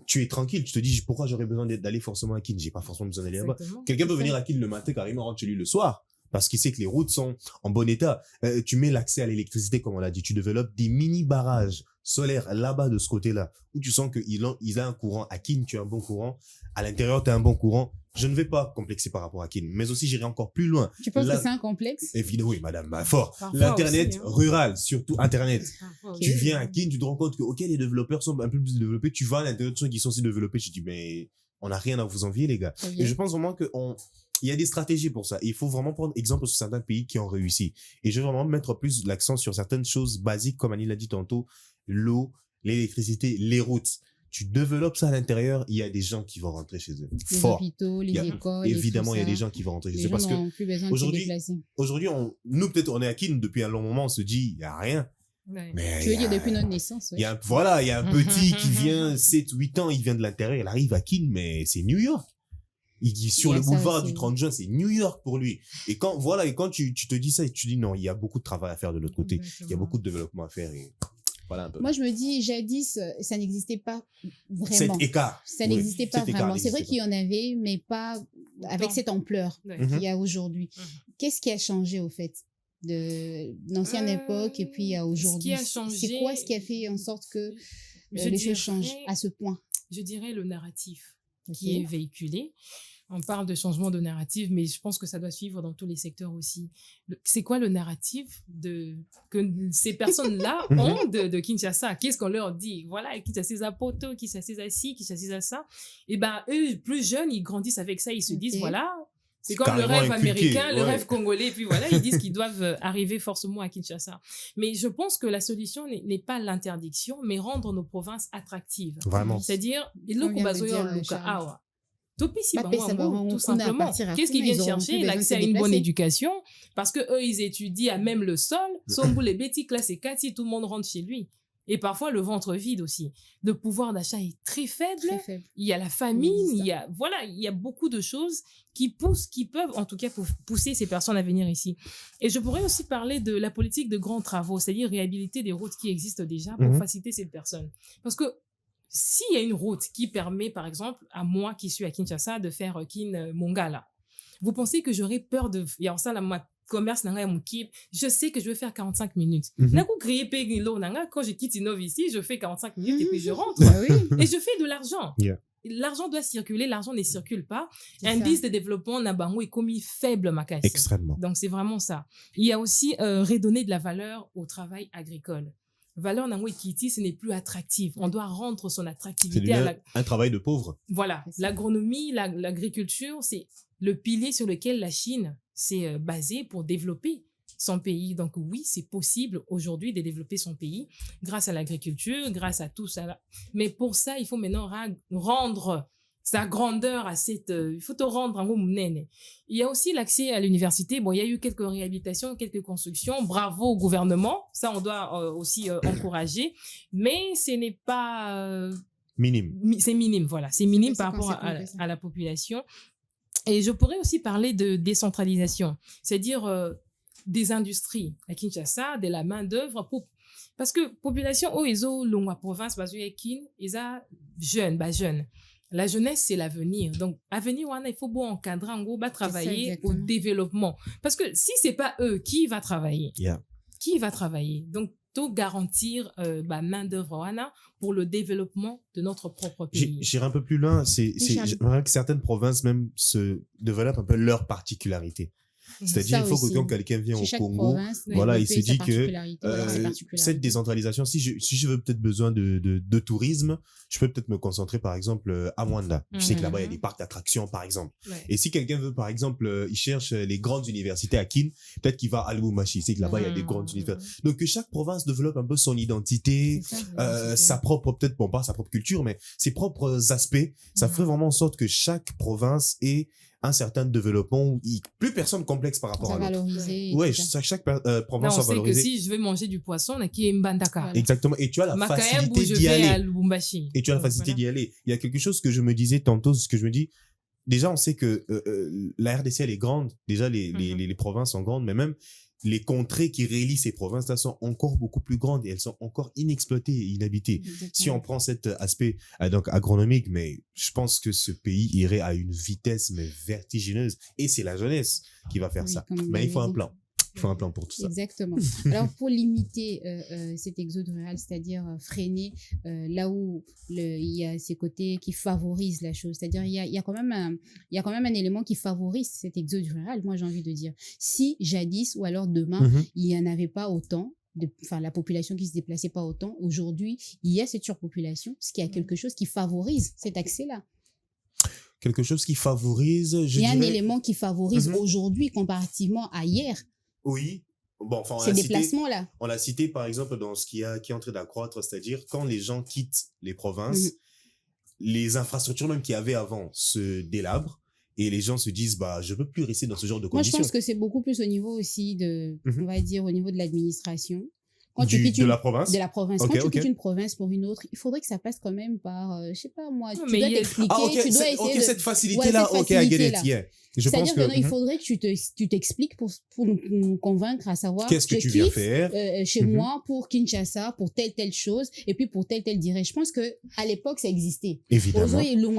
Speaker 5: Tu es tranquille, tu te dis pourquoi j'aurais besoin d'aller forcément à Kin, j'ai pas forcément besoin d'aller là-bas. Quelqu'un peut venir à Kin le matin, carrément rentre chez lui le soir, parce qu'il sait que les routes sont en bon état. Tu mets l'accès à l'électricité, comme on l'a dit, tu développes des mini-barrages solaires là-bas de ce côté-là, où tu sens qu'il a un courant. À Kin, tu as un bon courant, à l'intérieur, tu as un bon courant. Je ne vais pas complexer par rapport à Kin, mais aussi j'irai encore plus loin.
Speaker 2: Tu penses que c'est un complexe?
Speaker 5: Évidemment, oui, madame, fort. L'Internet rural, surtout Internet. Tu viens à Kin, tu te rends compte que, ok, les développeurs sont un peu plus développés, tu vas à l'intérieur de ceux qui sont aussi développés, tu te dis, mais on n'a rien à vous envier, les gars. Et je pense vraiment il y a des stratégies pour ça. Il faut vraiment prendre exemple sur certains pays qui ont réussi. Et je vais vraiment mettre plus l'accent sur certaines choses basiques, comme Annie l'a dit tantôt, l'eau, l'électricité, les routes. Tu développes ça à l'intérieur, il y a des gens qui vont rentrer chez eux.
Speaker 2: Les hôpitaux, les écoles.
Speaker 5: Évidemment, il y a des gens qui vont rentrer chez eux. Parce que aujourd'hui, nous, peut-être, on est à Kin depuis un long moment, on se dit, il n'y a rien.
Speaker 2: Ouais. Mais tu veux dire depuis notre naissance, ouais.
Speaker 5: Il y a un petit qui vient 7-8 ans, il vient de l'intérieur, il arrive à Kin, mais c'est New York. Sur le boulevard du 30 juin, c'est New York pour lui. Et quand tu te dis ça, et tu dis non, il y a beaucoup de travail à faire de l'autre côté. Il y a beaucoup de développement à faire. Et voilà un peu.
Speaker 2: Moi, je me dis, jadis, ça n'existait pas vraiment.
Speaker 5: Cet écart.
Speaker 2: Ça n'existait pas vraiment. C'est vrai qu'il y en avait, mais pas avec cette ampleur qu'il y a aujourd'hui. Qu'est-ce qui a changé, au fait, de l'ancienne époque et puis à aujourd'hui? C'est quoi ce qui a fait en sorte que les choses changent à ce point?
Speaker 4: Je dirais le narratif qui est véhiculé. On parle de changement de narratif, mais je pense que ça doit suivre dans tous les secteurs aussi. C'est quoi le narratif que ces personnes-là ont de Kinshasa? Qu'est-ce qu'on leur dit? Voilà, Kinshasa à Poto, Kinshasa à ci, Kinshasa à ça. Et ben, eux, plus jeunes, ils grandissent avec ça, ils se disent, voilà, c'est comme le rêve américain, le rêve congolais, et puis voilà, ils disent qu'ils doivent arriver forcément à Kinshasa. Mais je pense que la solution n'est pas l'interdiction, mais rendre nos provinces attractives.
Speaker 5: Vraiment.
Speaker 4: C'est-à-dire, tout simplement. Qu'est-ce qu'ils viennent chercher? L'accès à une bonne éducation, parce que eux, ils étudient à même le sol. Sombo les bêtises classe et 4, tout le monde rentre chez lui. Et parfois, le ventre vide aussi. Le pouvoir d'achat est très faible. Il y a la famine, il y a beaucoup de choses qui peuvent en tout cas pousser ces personnes à venir ici. Et je pourrais aussi parler de la politique de grands travaux, c'est-à-dire réhabiliter des routes qui existent déjà pour faciliter ces personnes. Parce que s'il y a une route qui permet, par exemple, à moi qui suis à Kinshasa de faire Kin-Mongala, vous pensez que j'aurais peur de... Il y a ça, moi, commerce, je sais que je vais faire 45 minutes. Quand je quitte Innov ici, je fais 45 minutes et puis je rentre. Et je fais de l'argent. L'argent doit circuler, l'argent ne circule pas. Indice de développement Nabango est commis faible, Makassi.
Speaker 5: Extrêmement.
Speaker 4: Donc, c'est vraiment ça. Il y a aussi redonner de la valeur au travail agricole. Valeur Nango Ekiti, ce n'est plus attractif. On doit rendre son attractivité
Speaker 5: un travail de pauvre.
Speaker 4: Voilà. L'agronomie, l'agriculture, c'est le pilier sur lequel la Chine s'est basée pour développer son pays. Donc oui, c'est possible aujourd'hui de développer son pays grâce à l'agriculture, grâce à tout ça. Mais pour ça, il faut maintenant rendre sa grandeur à il faut te rendre en Il y a aussi l'accès à l'université. Bon, il y a eu quelques réhabilitations, quelques constructions. Bravo au gouvernement. Ça, on doit aussi encourager. Mais ce n'est pas...
Speaker 5: minime.
Speaker 4: C'est minime, voilà. C'est minime par rapport à la population. Et je pourrais aussi parler de décentralisation. C'est-à-dire des industries à Kinshasa, de la main-d'œuvre parce que population, ils ont la province, ils ont jeunes. La jeunesse, c'est l'avenir. Donc, avenir, il faut encadrer, en gros, travailler au développement. Parce que si c'est pas eux, qui va travailler? Qui va travailler? Donc, tout garantir main d'œuvre pour le développement de notre propre pays.
Speaker 5: J'irai un peu plus loin. J'aimerais que certaines provinces même se développent un peu leur particularité. C'est-à-dire, il faut que quand quelqu'un vient au Congo, il se dit que cette décentralisation, si je veux peut-être besoin de tourisme, je peux peut-être me concentrer, par exemple, à Mwanda. Je sais que là-bas, il y a des parcs d'attractions, par exemple. Et si quelqu'un veut, par exemple, il cherche les grandes universités à Kin, peut-être qu'il va à Lubumbashi. Il sait que là-bas, il y a des grandes universités. Donc, que chaque province développe un peu son identité, sa propre, peut-être, bon, pas sa propre culture, mais ses propres aspects. Ça ferait vraiment en sorte que chaque province ait un certain développement où plus personne complexe par rapport à l'autre. Ouais, chaque province soit valorisée.
Speaker 4: On sait que si je veux manger du poisson, on a qui est Mbandaka.
Speaker 5: Exactement. Et tu as la facilité d'y aller. Et tu as la facilité d'y aller. Il y a quelque chose que je me disais tantôt, ce que je me dis, déjà, on sait que la RDC, elle est grande. Déjà, les provinces sont grandes, mais même les contrées qui relient ces provinces-là sont encore beaucoup plus grandes et elles sont encore inexploitées et inhabitées. Exactement. Si on prend cet aspect donc agronomique, mais je pense que ce pays irait à une vitesse mais vertigineuse et c'est la jeunesse qui va faire ça. Mais il faut un plan. Il faut un plan pour tout ça.
Speaker 2: Exactement. Alors, pour limiter cet exode rural, c'est-à-dire freiner là où il y a ces côtés qui favorisent la chose, c'est-à-dire il y a quand même un élément qui favorise cet exode rural, moi j'ai envie de dire. Si jadis ou alors demain, il n'y en avait pas autant, la population qui se déplaçait pas autant, aujourd'hui, il y a cette surpopulation, ce qui a quelque chose qui favorise cet accès-là.
Speaker 5: Quelque chose qui favorise,
Speaker 2: il y a un élément qui favorise aujourd'hui comparativement à hier.
Speaker 5: Oui. Bon, enfin,
Speaker 2: ces déplacements-là.
Speaker 5: On l'a cité, par exemple, dans ce qui est en train d'accroître, c'est-à-dire quand les gens quittent les provinces, les infrastructures même qu'il y avait avant se délabrent et les gens se disent, je ne peux plus rester dans ce genre de conditions.
Speaker 2: Moi, je pense que c'est beaucoup plus au niveau aussi on va dire, au niveau de l'administration. Quand tu quittes
Speaker 5: de la province.
Speaker 2: De la province.
Speaker 5: Ok,
Speaker 2: Quand tu
Speaker 5: ok.
Speaker 2: quittes une province pour une autre, il faudrait que ça passe quand même par, je sais pas moi,
Speaker 4: Non,
Speaker 2: tu
Speaker 4: mais
Speaker 2: dois
Speaker 4: il y a-
Speaker 2: t'expliquer,
Speaker 5: Ah, ok,
Speaker 2: tu dois essayer
Speaker 5: ok,
Speaker 2: de...
Speaker 5: cette facilité-là,
Speaker 2: Ouais,
Speaker 5: ok,
Speaker 2: cette
Speaker 5: I get it,
Speaker 2: facilité-là.
Speaker 5: yeah. Je pense
Speaker 2: C'est-à-dire
Speaker 5: que
Speaker 2: que il faudrait que tu t'expliques pour nous convaincre à savoir
Speaker 5: qu'est-ce que
Speaker 2: je
Speaker 5: tu viens
Speaker 2: quitte,
Speaker 5: faire.
Speaker 2: chez moi pour Kinshasa, pour telle chose, et puis pour telle durée. Je pense que à l'époque, ça existait.
Speaker 5: Évidemment.
Speaker 2: Et même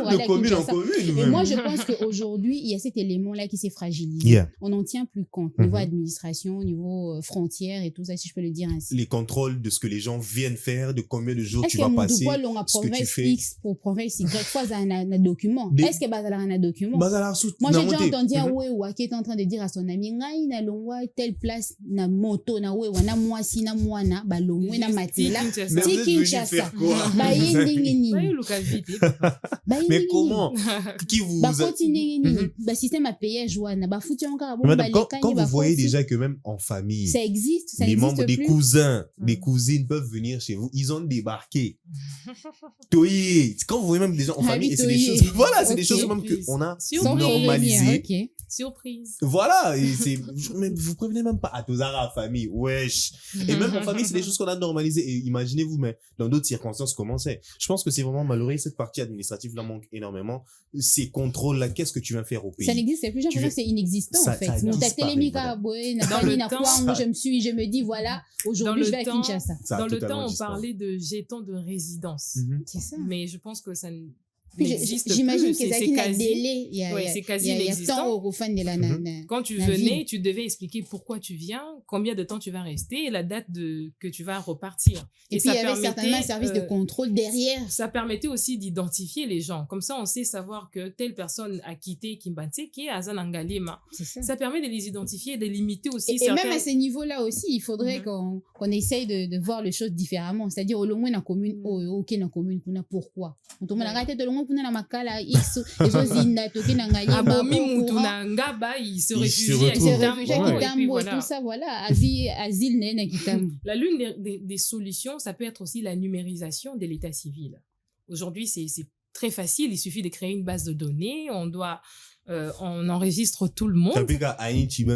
Speaker 5: de commune en commune.
Speaker 2: Et
Speaker 5: même.
Speaker 2: moi, je pense qu'aujourd'hui, il y a cet élément-là qui s'est fragilisé.
Speaker 5: Yeah.
Speaker 2: On n'en tient plus compte. Niveau administration, niveau frontières et tout ça, si je peux le dire ainsi.
Speaker 5: Les contrôles de ce que les gens viennent faire, de combien de jours
Speaker 2: Est-ce
Speaker 5: tu
Speaker 2: que
Speaker 5: vas
Speaker 2: mon
Speaker 5: passer,
Speaker 2: double on a
Speaker 5: ce que tu
Speaker 2: province
Speaker 5: fais.
Speaker 2: X pour province Y, fois un document.
Speaker 5: Des-
Speaker 2: Est-ce que bazala un document? Moi, j'ai déjà entendu un Wewa qui est en train de dire à son ami, ngai na longwa telle place na moto na Wewa na mwasi na mwana ba longwe na matela.
Speaker 5: Mais vous
Speaker 2: Ti
Speaker 5: êtes venu
Speaker 2: Kinshasa.
Speaker 5: faire quoi?
Speaker 2: Ba yindi nini.
Speaker 4: Ouais, Lucas, vite.
Speaker 2: Ba yindi
Speaker 5: Mais
Speaker 2: nini.
Speaker 5: comment? Qui vous
Speaker 2: Ba
Speaker 5: a-
Speaker 2: koti nini nini. Ba système à payage wana. Ba futi encore bon
Speaker 5: Madame,
Speaker 2: ba
Speaker 5: quand
Speaker 2: lekani
Speaker 5: vous
Speaker 2: ba
Speaker 5: voyez
Speaker 2: koti.
Speaker 5: déjà que même en famille,
Speaker 2: Ça existe, ça
Speaker 5: les
Speaker 2: existe
Speaker 5: membres des
Speaker 2: plus.
Speaker 5: cousins, des cousines peuvent venir chez vous, ils ont débarqué. Toyé. Quand vous voyez même des gens en
Speaker 2: Ah
Speaker 5: famille,
Speaker 2: oui,
Speaker 5: et c'est des
Speaker 2: toyé.
Speaker 5: choses, voilà, c'est des
Speaker 2: Ok.
Speaker 5: choses même qu'on a
Speaker 2: Sans
Speaker 5: normalisées.
Speaker 2: prévenir, ok.
Speaker 4: Surprise.
Speaker 5: Voilà, et c'est, mais vous prévenez même pas à Tozara, famille, wesh. Et même en famille, c'est des choses qu'on a normalisées. Et imaginez-vous, mais dans d'autres circonstances, comment c'est? Je pense que c'est vraiment malheureux. Cette partie administrative là manque énormément. Ces contrôles-là, qu'est-ce que tu viens faire au pays?
Speaker 2: Ça n'existe plus, j'ai l'impression que c'est inexistant
Speaker 5: Ça-
Speaker 2: en fait.
Speaker 5: ça
Speaker 2: Mon
Speaker 5: disparaît,
Speaker 2: télémica,
Speaker 5: madame.
Speaker 2: boy, na
Speaker 4: Dans
Speaker 2: fani,
Speaker 4: le
Speaker 2: na
Speaker 4: temps,
Speaker 2: quoi, moi,
Speaker 5: ça-
Speaker 2: je me dis voilà, aujourd'hui
Speaker 4: Dans
Speaker 2: je
Speaker 4: le
Speaker 2: vais à
Speaker 4: temps,
Speaker 2: Kinshasa.
Speaker 5: Ça a
Speaker 4: Dans le
Speaker 5: totalement
Speaker 4: temps, on
Speaker 5: disparu.
Speaker 4: parlait de jetons de résidence.
Speaker 2: C'est ça.
Speaker 4: Mais je pense que ça
Speaker 2: Puis
Speaker 4: n'existe
Speaker 2: j'imagine
Speaker 4: plus.
Speaker 2: que ça
Speaker 4: C'est
Speaker 2: a un
Speaker 4: quasi-
Speaker 2: délai. Il y a,
Speaker 4: Ouais,
Speaker 2: il y a-
Speaker 4: c'est quasi
Speaker 2: il y a
Speaker 4: inexistant.
Speaker 2: tant au fan de la
Speaker 4: Quand tu
Speaker 2: la
Speaker 4: venais,
Speaker 2: ville.
Speaker 4: tu devais expliquer pourquoi tu viens, combien de temps tu vas rester et la date que tu vas repartir.
Speaker 2: Et puis il y avait certainement un service de contrôle derrière.
Speaker 4: Ça permettait aussi d'identifier les gens. Comme ça, on sait savoir que telle personne a quitté Kimbanse, qui est à Zanangalema.
Speaker 2: C'est ça.
Speaker 4: Ça permet de les identifier et de limiter aussi
Speaker 2: Et même à ce niveau-là aussi, il faudrait qu'on essaye de voir les choses différemment. C'est-à-dire, au moins, dans la commune, ok, dans la commune, pourquoi? On tombe dans la tête, au moins, dans la makala, X, les autres, toqué dans la
Speaker 4: Abomi Mutuna Ngaba, il se réfugie à
Speaker 5: retrouve.
Speaker 2: c'est
Speaker 4: Kitambo.
Speaker 2: réfugié à
Speaker 4: Et puis
Speaker 2: Kitambo et
Speaker 4: voilà.
Speaker 2: tout ça, voilà. Asile, n'est à Kitambo.
Speaker 4: L'une des solutions, ça peut être aussi la numérisation de l'état civil. Aujourd'hui, c'est très facile. Il suffit de créer une base de données. On enregistre tout le monde.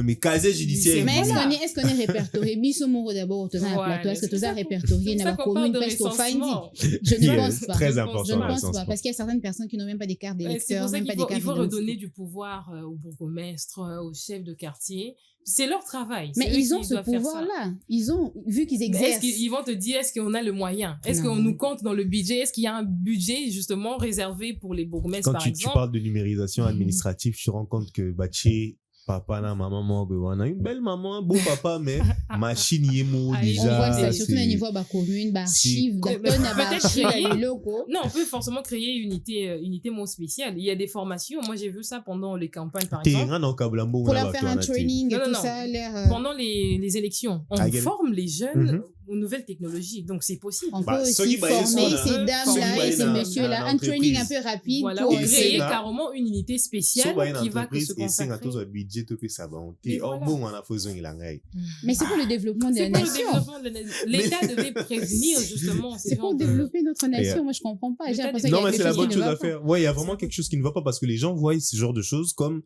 Speaker 5: Mais casier judiciaire.
Speaker 2: Mais est-ce qu'on est répertorié? Bisomoro d'abord, tu as un plateau. Est-ce que tu as répertorié dans la commune Pest au Findi? Je ne pense pas.
Speaker 5: Très
Speaker 2: Je
Speaker 5: important.
Speaker 2: ne pense pas. Parce qu'il y a certaines personnes qui n'ont même pas des cartes d'électeurs, même pas des cartes
Speaker 4: Il faut redonner
Speaker 2: d'identité.
Speaker 4: du pouvoir au bourgmestre, au chef de quartier. C'est leur travail.
Speaker 2: Mais
Speaker 4: C'est eux
Speaker 2: ils ont
Speaker 4: qui
Speaker 2: ce
Speaker 4: doivent faire ça.
Speaker 2: pouvoir-là. Ils ont, vu qu'ils
Speaker 4: Mais
Speaker 2: exercent.
Speaker 4: est-ce qu'ils vont te dire, est-ce qu'on a le moyen? Est-ce
Speaker 2: Non.
Speaker 4: qu'on nous compte dans le budget? Est-ce qu'il y a un budget justement réservé pour les bourgmestres,
Speaker 5: Quand
Speaker 4: par
Speaker 5: tu
Speaker 4: exemple?
Speaker 5: parles de numérisation administrative, tu te rends compte que Baché, papa, la maman, on a une belle maman, un beau papa, mais machine y est mou
Speaker 4: Ah,
Speaker 5: déjà.
Speaker 2: On voit ça,
Speaker 5: c'est-
Speaker 2: surtout au niveau de la commune, archives,
Speaker 4: C'est-
Speaker 2: d'archives,
Speaker 4: peut-être créer-
Speaker 2: les locaux.
Speaker 4: Non, on peut forcément créer une unité moins spéciale. Il y a des formations. Moi, j'ai vu ça pendant les campagnes, par
Speaker 5: T'es
Speaker 4: exemple.
Speaker 5: rien dans Kablambo,
Speaker 2: Pour
Speaker 5: on a
Speaker 2: leur faire un
Speaker 5: battu, on a été.
Speaker 2: training et
Speaker 4: Non,
Speaker 2: tout
Speaker 4: non,
Speaker 2: ça,
Speaker 4: Pendant les élections, on
Speaker 5: Ah, get it.
Speaker 4: forme les jeunes
Speaker 5: Mhm.
Speaker 4: aux nouvelles technologies. Donc, c'est possible.
Speaker 2: on
Speaker 5: Bah,
Speaker 2: peut
Speaker 5: ceux
Speaker 2: aussi
Speaker 5: qui baillent
Speaker 2: former
Speaker 5: ça,
Speaker 2: ces
Speaker 5: là,
Speaker 2: dames-là et ces
Speaker 5: dans-
Speaker 2: messieurs-là.
Speaker 5: dans
Speaker 2: Un training un
Speaker 5: l'entreprise.
Speaker 2: peu rapide
Speaker 4: Voilà,
Speaker 2: pour
Speaker 4: ou
Speaker 5: Et
Speaker 4: créer
Speaker 5: c'est là-
Speaker 4: carrément une unité spéciale
Speaker 5: So, une
Speaker 4: qui va que
Speaker 5: entreprise,
Speaker 4: se
Speaker 5: et c'est à
Speaker 4: consacrer.
Speaker 5: tous un budget, tu peux savoir.
Speaker 4: Et
Speaker 5: Oh,
Speaker 4: voilà.
Speaker 5: bon, on a besoin de la règle.
Speaker 2: Mais c'est pour le développement de la
Speaker 4: C'est pour le
Speaker 2: nation.
Speaker 4: développement de l'État devait prévenir justement ces
Speaker 2: C'est pour
Speaker 4: genres de...
Speaker 2: développer notre nation. Moi, je comprends pas. J'ai
Speaker 4: L'État
Speaker 2: l'impression
Speaker 4: des-
Speaker 2: qu'il y
Speaker 5: Non,
Speaker 2: a
Speaker 5: mais
Speaker 2: quelque
Speaker 5: c'est la
Speaker 2: chose
Speaker 5: bonne
Speaker 2: qui
Speaker 5: chose
Speaker 2: ne va
Speaker 5: à
Speaker 2: pas.
Speaker 5: faire. Ouais, il y a vraiment quelque chose qui ne va pas parce que les gens voient ce genre de choses comme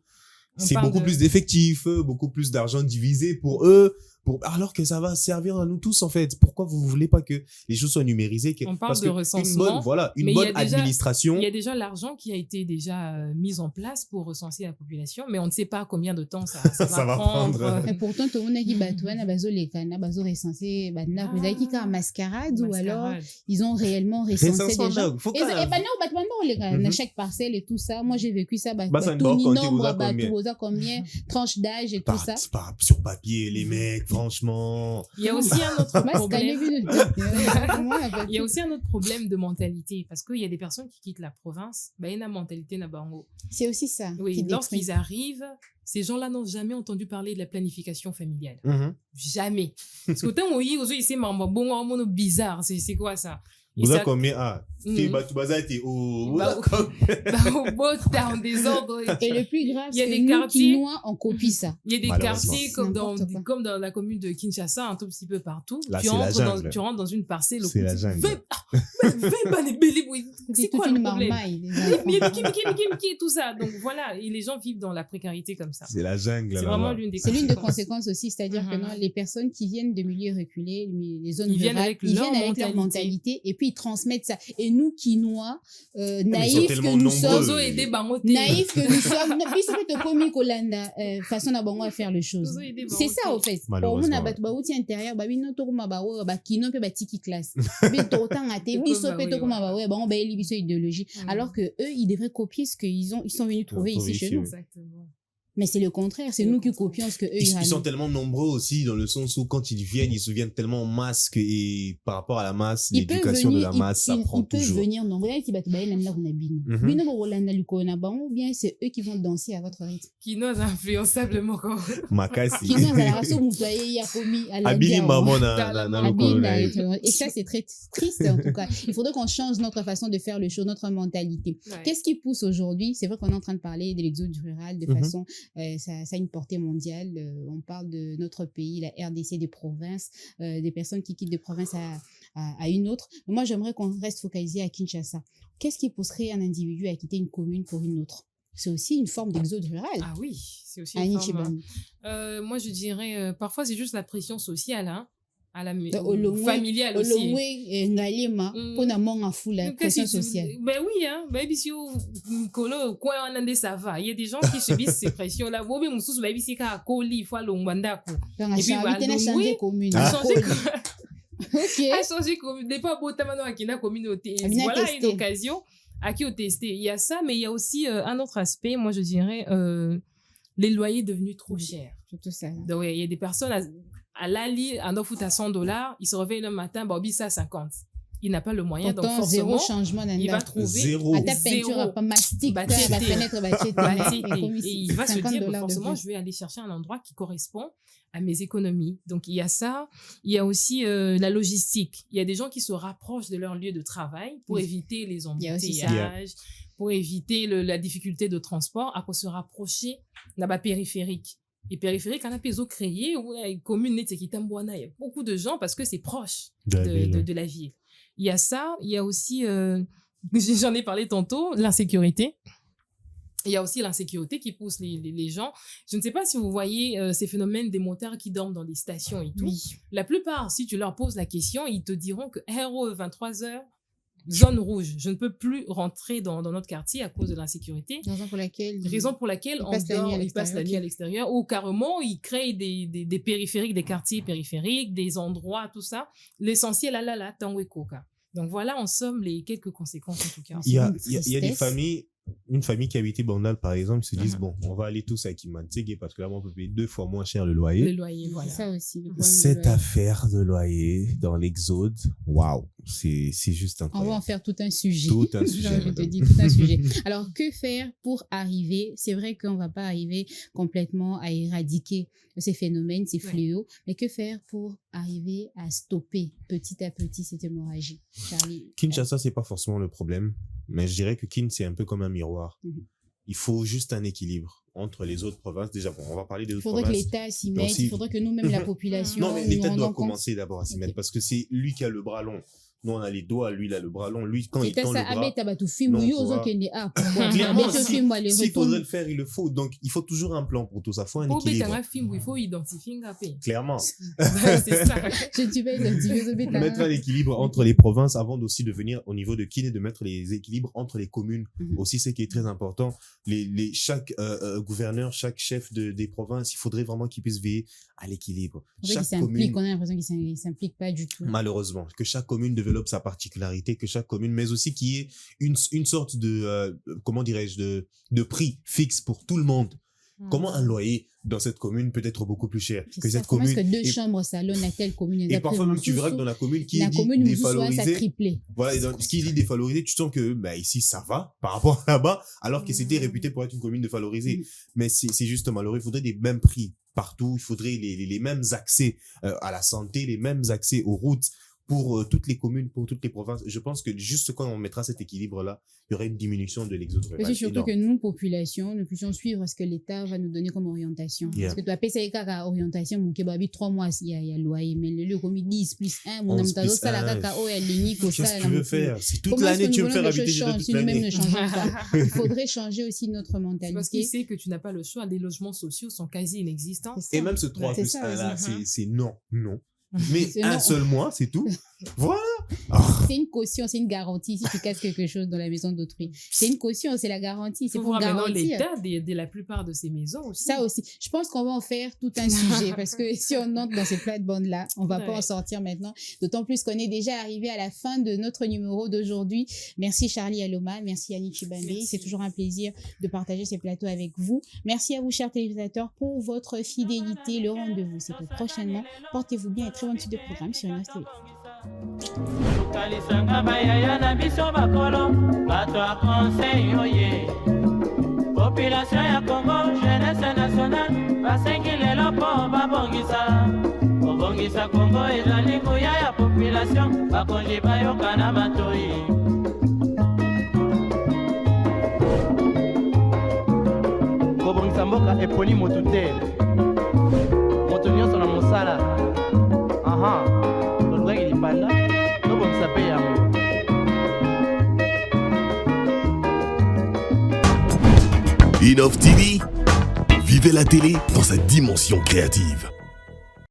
Speaker 4: On
Speaker 5: c'est
Speaker 4: parle
Speaker 5: beaucoup
Speaker 4: de-
Speaker 5: plus d'effectifs, beaucoup plus d'argent divisé pour eux, alors que ça va servir à nous tous en fait. Pourquoi vous voulez pas que les choses soient numérisées?
Speaker 4: On parle
Speaker 5: Parce
Speaker 4: de
Speaker 5: que
Speaker 4: recensement,
Speaker 5: une
Speaker 4: mais il y
Speaker 5: bonne
Speaker 4: a déjà-
Speaker 5: administration.
Speaker 4: Il y a déjà l'argent qui a été déjà mis en place pour recenser la population, mais on ne sait pas combien de temps ça
Speaker 5: Ça va
Speaker 4: prendre.
Speaker 5: prendre.
Speaker 2: Mais pourtant, tout le monde a dit, bateau, bazo lekana, bazo recensé, bana, vous avez dit qu'un mascarade ou alors
Speaker 4: Mascarade.
Speaker 2: ils ont réellement recensé
Speaker 5: Recensement,
Speaker 2: des gens.
Speaker 5: non, faut
Speaker 2: Et
Speaker 5: qu'à la-
Speaker 2: bah non, bateau, les gars,
Speaker 5: Mhm.
Speaker 2: chaque parcelle et tout ça. Moi, j'ai vécu ça,
Speaker 5: Bah, ça ne doit compter, vous a combien?
Speaker 2: combien, tranche d'âge et tout ça.
Speaker 5: Sur papier, les mecs, franchement.
Speaker 4: Il y a aussi un autre
Speaker 2: Bah, c'est
Speaker 4: problème. Il y a
Speaker 2: aussi...
Speaker 4: aussi un autre problème de mentalité, parce qu'il y a des personnes qui quittent la province, bah, il y a une mentalité na bango.
Speaker 2: C'est aussi ça.
Speaker 4: Oui,
Speaker 2: qui
Speaker 4: lorsqu'ils
Speaker 2: détruit.
Speaker 4: arrivent, ces gens-là n'ont jamais entendu parler de la planification familiale.
Speaker 5: Mhm.
Speaker 4: Jamais. Parce que tant oui, ils c'est bizarre, c'est quoi ça?
Speaker 5: Vous avez combien? Tu es au
Speaker 4: beau en désordre.
Speaker 2: Et le plus grave, c'est que nous, Quinois, on copie ça.
Speaker 4: Il y a des quartiers comme dans la commune de Kinshasa, un tout petit peu partout.
Speaker 5: Là,
Speaker 4: tu rentres dans une parcelle.
Speaker 5: C'est la jungle.
Speaker 4: C'est quoi le problème? Tout ça. Donc voilà, et les gens vivent dans la précarité comme ça.
Speaker 5: C'est la jungle.
Speaker 4: C'est vraiment l'une des
Speaker 2: conséquences. C'est l'une des conséquences aussi, c'est-à-dire que non, les personnes qui viennent de milieux reculés, les zones rurales, ils viennent avec leur mentalité et puis ils transmettent ça. Et nous, Quinois, naïfs que nous sommes, façon d'abord faire les choses. C'est ça, au fait. On a battu baouti intérieur, babi no to kuma bawo, ba kino pe batiki classe. Bi to tant até, bi so pe to kuma bawo, ba on ba libiso idéologie. Alors que eux, ils devraient copier ce qu'ils sont venus trouver ici chez nous.
Speaker 4: Exactement.
Speaker 2: Mais c'est le contraire, c'est nous qui copions ce que eux
Speaker 5: ils sont tellement nombreux aussi dans le sens où quand ils viennent tellement en masse et par rapport à la masse, l'éducation de la masse, ça prend toujours.
Speaker 2: Ils peuvent venir nombreux, ou bien c'est eux qui vont danser à votre rythme.
Speaker 4: Qui nous influençablement quand
Speaker 5: Makasi.
Speaker 2: Qui nous et ça c'est très triste en tout cas. Il faudrait qu'on change notre façon de faire les choses, notre mentalité. Qu'est-ce qui pousse aujourd'hui? C'est vrai qu'on est en train de parler de l'exode rural de façon ça a une portée mondiale. On parle de notre pays, la RDC des provinces, des personnes qui quittent de province à une autre. Mais moi, j'aimerais qu'on reste focalisé à Kinshasa. Qu'est-ce qui pousserait un individu à quitter une commune pour une autre? C'est aussi une forme d'exode rural.
Speaker 4: Ah oui, c'est aussi une forme. Moi, je dirais, parfois, c'est juste la pression sociale, hein. À la familiale aussi.
Speaker 2: Pression sociale.
Speaker 4: Ben oui, hein. Ben si Nicolo, quoi on a ça va. Il y a des gens qui subissent ces pressions là. Bobe mususu ba bisi ka koli fois longwanda ko.
Speaker 2: Et puis voilà, changer commune.
Speaker 4: OK. A changer commune. N'est pas beau tamano akina communauté. Voilà une occasion à qui au tester. Il y a ça, mais il y a aussi un autre aspect, moi je dirais les loyers devenus trop chers.
Speaker 2: Tout ça.
Speaker 4: Donc il y a des personnes à l'ali, à 9 à $100, il se réveille le matin, Bobby, ça 50. Il n'a pas le moyen, donc forcément,
Speaker 2: zéro changement
Speaker 4: il va trouver
Speaker 2: zéro. Ta peinture pas mastic, la fenêtre
Speaker 4: et il va se dire, forcément, je vais aller chercher un endroit qui correspond à mes économies. Donc, il y a ça. Il y a aussi la logistique. Il y a des gens qui se rapprochent de leur lieu de travail pour éviter les embouteillages, pour éviter la difficulté de transport, à pour se rapprocher de la périphérique. Et périphérique, on a pu créer une commune, il y a beaucoup de gens parce que c'est proche de la ville. Il y a ça, il y a aussi, j'en ai parlé tantôt, l'insécurité. Il y a aussi l'insécurité qui pousse les gens. Je ne sais pas si vous voyez ces phénomènes des motards qui dorment dans les stations et tout. Oui. La plupart, si tu leur poses la question, ils te diront que héros 23h, zone rouge, je ne peux plus rentrer dans notre quartier à cause de l'insécurité. Raison pour laquelle ils passent la nuit à l'extérieur, ou carrément ils créent des périphériques, des quartiers périphériques, des endroits, tout ça. L'essentiel, Tangwekoka. Donc voilà, en somme, les quelques conséquences en tout cas.
Speaker 5: Il y a des familles, une famille qui habitait Bandal par exemple, se disent bon, on va aller tous à Kimantsege parce que là on peut payer 2 fois moins cher le loyer.
Speaker 4: Le loyer, voilà.
Speaker 2: Ça aussi.
Speaker 5: Cette affaire de loyer dans l'exode, waouh, c'est juste incroyable.
Speaker 2: On va en faire tout un sujet.
Speaker 5: Tout un sujet.
Speaker 2: Je te dis tout un sujet. Alors que faire pour arriver? C'est vrai qu'on va pas arriver complètement à éradiquer ces phénomènes, ces fléaux, mais que faire pour arriver à stopper petit à petit cette hémorragie? Charlie.
Speaker 5: Kinshasa, c'est pas forcément le problème. Mais je dirais que Kin, c'est un peu comme un miroir. Il faut juste un équilibre entre les autres provinces. Déjà, bon, on va parler des autres provinces.
Speaker 2: Il faudrait que l'État s'y mette, il faudrait que nous-mêmes, la population...
Speaker 5: Non, mais l'État doit commencer d'abord à s'y mettre parce que c'est lui qui a le bras long. Nous, on a les doigts, lui, il a le bras long. Lui, quand il tend le bras... Clairement, s'il faudrait le faire, il le faut. Donc, il faut toujours un plan pour tout ça. Il faut un équilibre.
Speaker 4: Il faut identifier.
Speaker 5: Clairement.
Speaker 4: C'est ça.
Speaker 5: Mettre un équilibre entre les provinces avant aussi de venir au niveau de Kin et de mettre les équilibres entre les communes. Aussi, ce qui est très important. Chaque gouverneur, chaque chef des provinces, il faudrait vraiment qu'il puisse veiller à l'équilibre.
Speaker 2: Chaque commune... On a l'impression qu'il ne s'implique pas du tout.
Speaker 5: Malheureusement. Que chaque commune développe sa particularité, que chaque commune, mais aussi qu'il y ait une sorte de, comment dirais-je, de prix fixe pour tout le monde. Comment un loyer dans cette commune peut être beaucoup plus cher que cette commune?
Speaker 2: Est-ce que 2 chambres salon à telle commune?
Speaker 5: Et parfois même tu verras que dans la commune qui est dit défavorisée, voilà, dans ce qui est dit défavorisé, tu sens que ici ça va par rapport à là-bas, alors que c'était réputé pour être une commune défavorisée. Mais c'est juste malheureux. Il faudrait des mêmes prix partout. Il faudrait les mêmes accès à la santé, les mêmes accès aux routes, pour toutes les communes, pour toutes les provinces. Je pense que juste quand on mettra cet équilibre-là, il y aura une diminution de l'exode rural.
Speaker 2: C'est surtout que nous, population, nous puissions suivre ce que l'État va nous donner comme orientation. Parce que tu as payé ça orientation, mon kebabi 3 mois, il y a loyer, mais le comme 10 plus 1, mon amtazo, ça la cacao, elle est
Speaker 5: qu'est-ce que tu veux faire? Si toute l'année tu veux me faire habiter toute l'année.
Speaker 2: Nous-mêmes ne changeons pas. Il faudrait changer aussi notre mentalité.
Speaker 4: Parce qu'il sait que tu n'as pas le choix. Les logements sociaux sont quasi inexistants.
Speaker 5: Et même ce 3 plus 1 là, c'est non. Mais un seul mois, c'est tout. Voilà.
Speaker 2: C'est une caution, c'est une garantie si tu casses quelque chose dans la maison d'autrui. C'est une caution, c'est la garantie. C'est pour garantir.
Speaker 4: L'état de la plupart de ces maisons aussi.
Speaker 2: Ça aussi. Je pense qu'on va en faire tout un sujet parce que si on entre dans ces plates-bandes-là, on va pas en sortir maintenant. D'autant plus qu'on est déjà arrivé à la fin de notre numéro d'aujourd'hui. Merci Charlie Aloma, merci Annick Chibambe. C'est toujours un plaisir de partager ces plateaux avec vous. Merci à vous, chers téléspectateurs, pour votre fidélité. Le rendez-vous, c'est pour prochainement. Portez-vous bien et très bonne suite de programme sur Unas TV.
Speaker 1: Lokalisanga bayaya na biso bakolo bato ya conseil oye population ya Congo jeunesse nationale basengi lelo mpo babongisa Congo ezali nguya ya population bakonzi bayoka na matoi kobongisa mboka eponi motu te moto nyonso na mosala tolukaki libanda tobongisa mpe yango.
Speaker 9: Innov TV, vivez la télé dans sa dimension créative.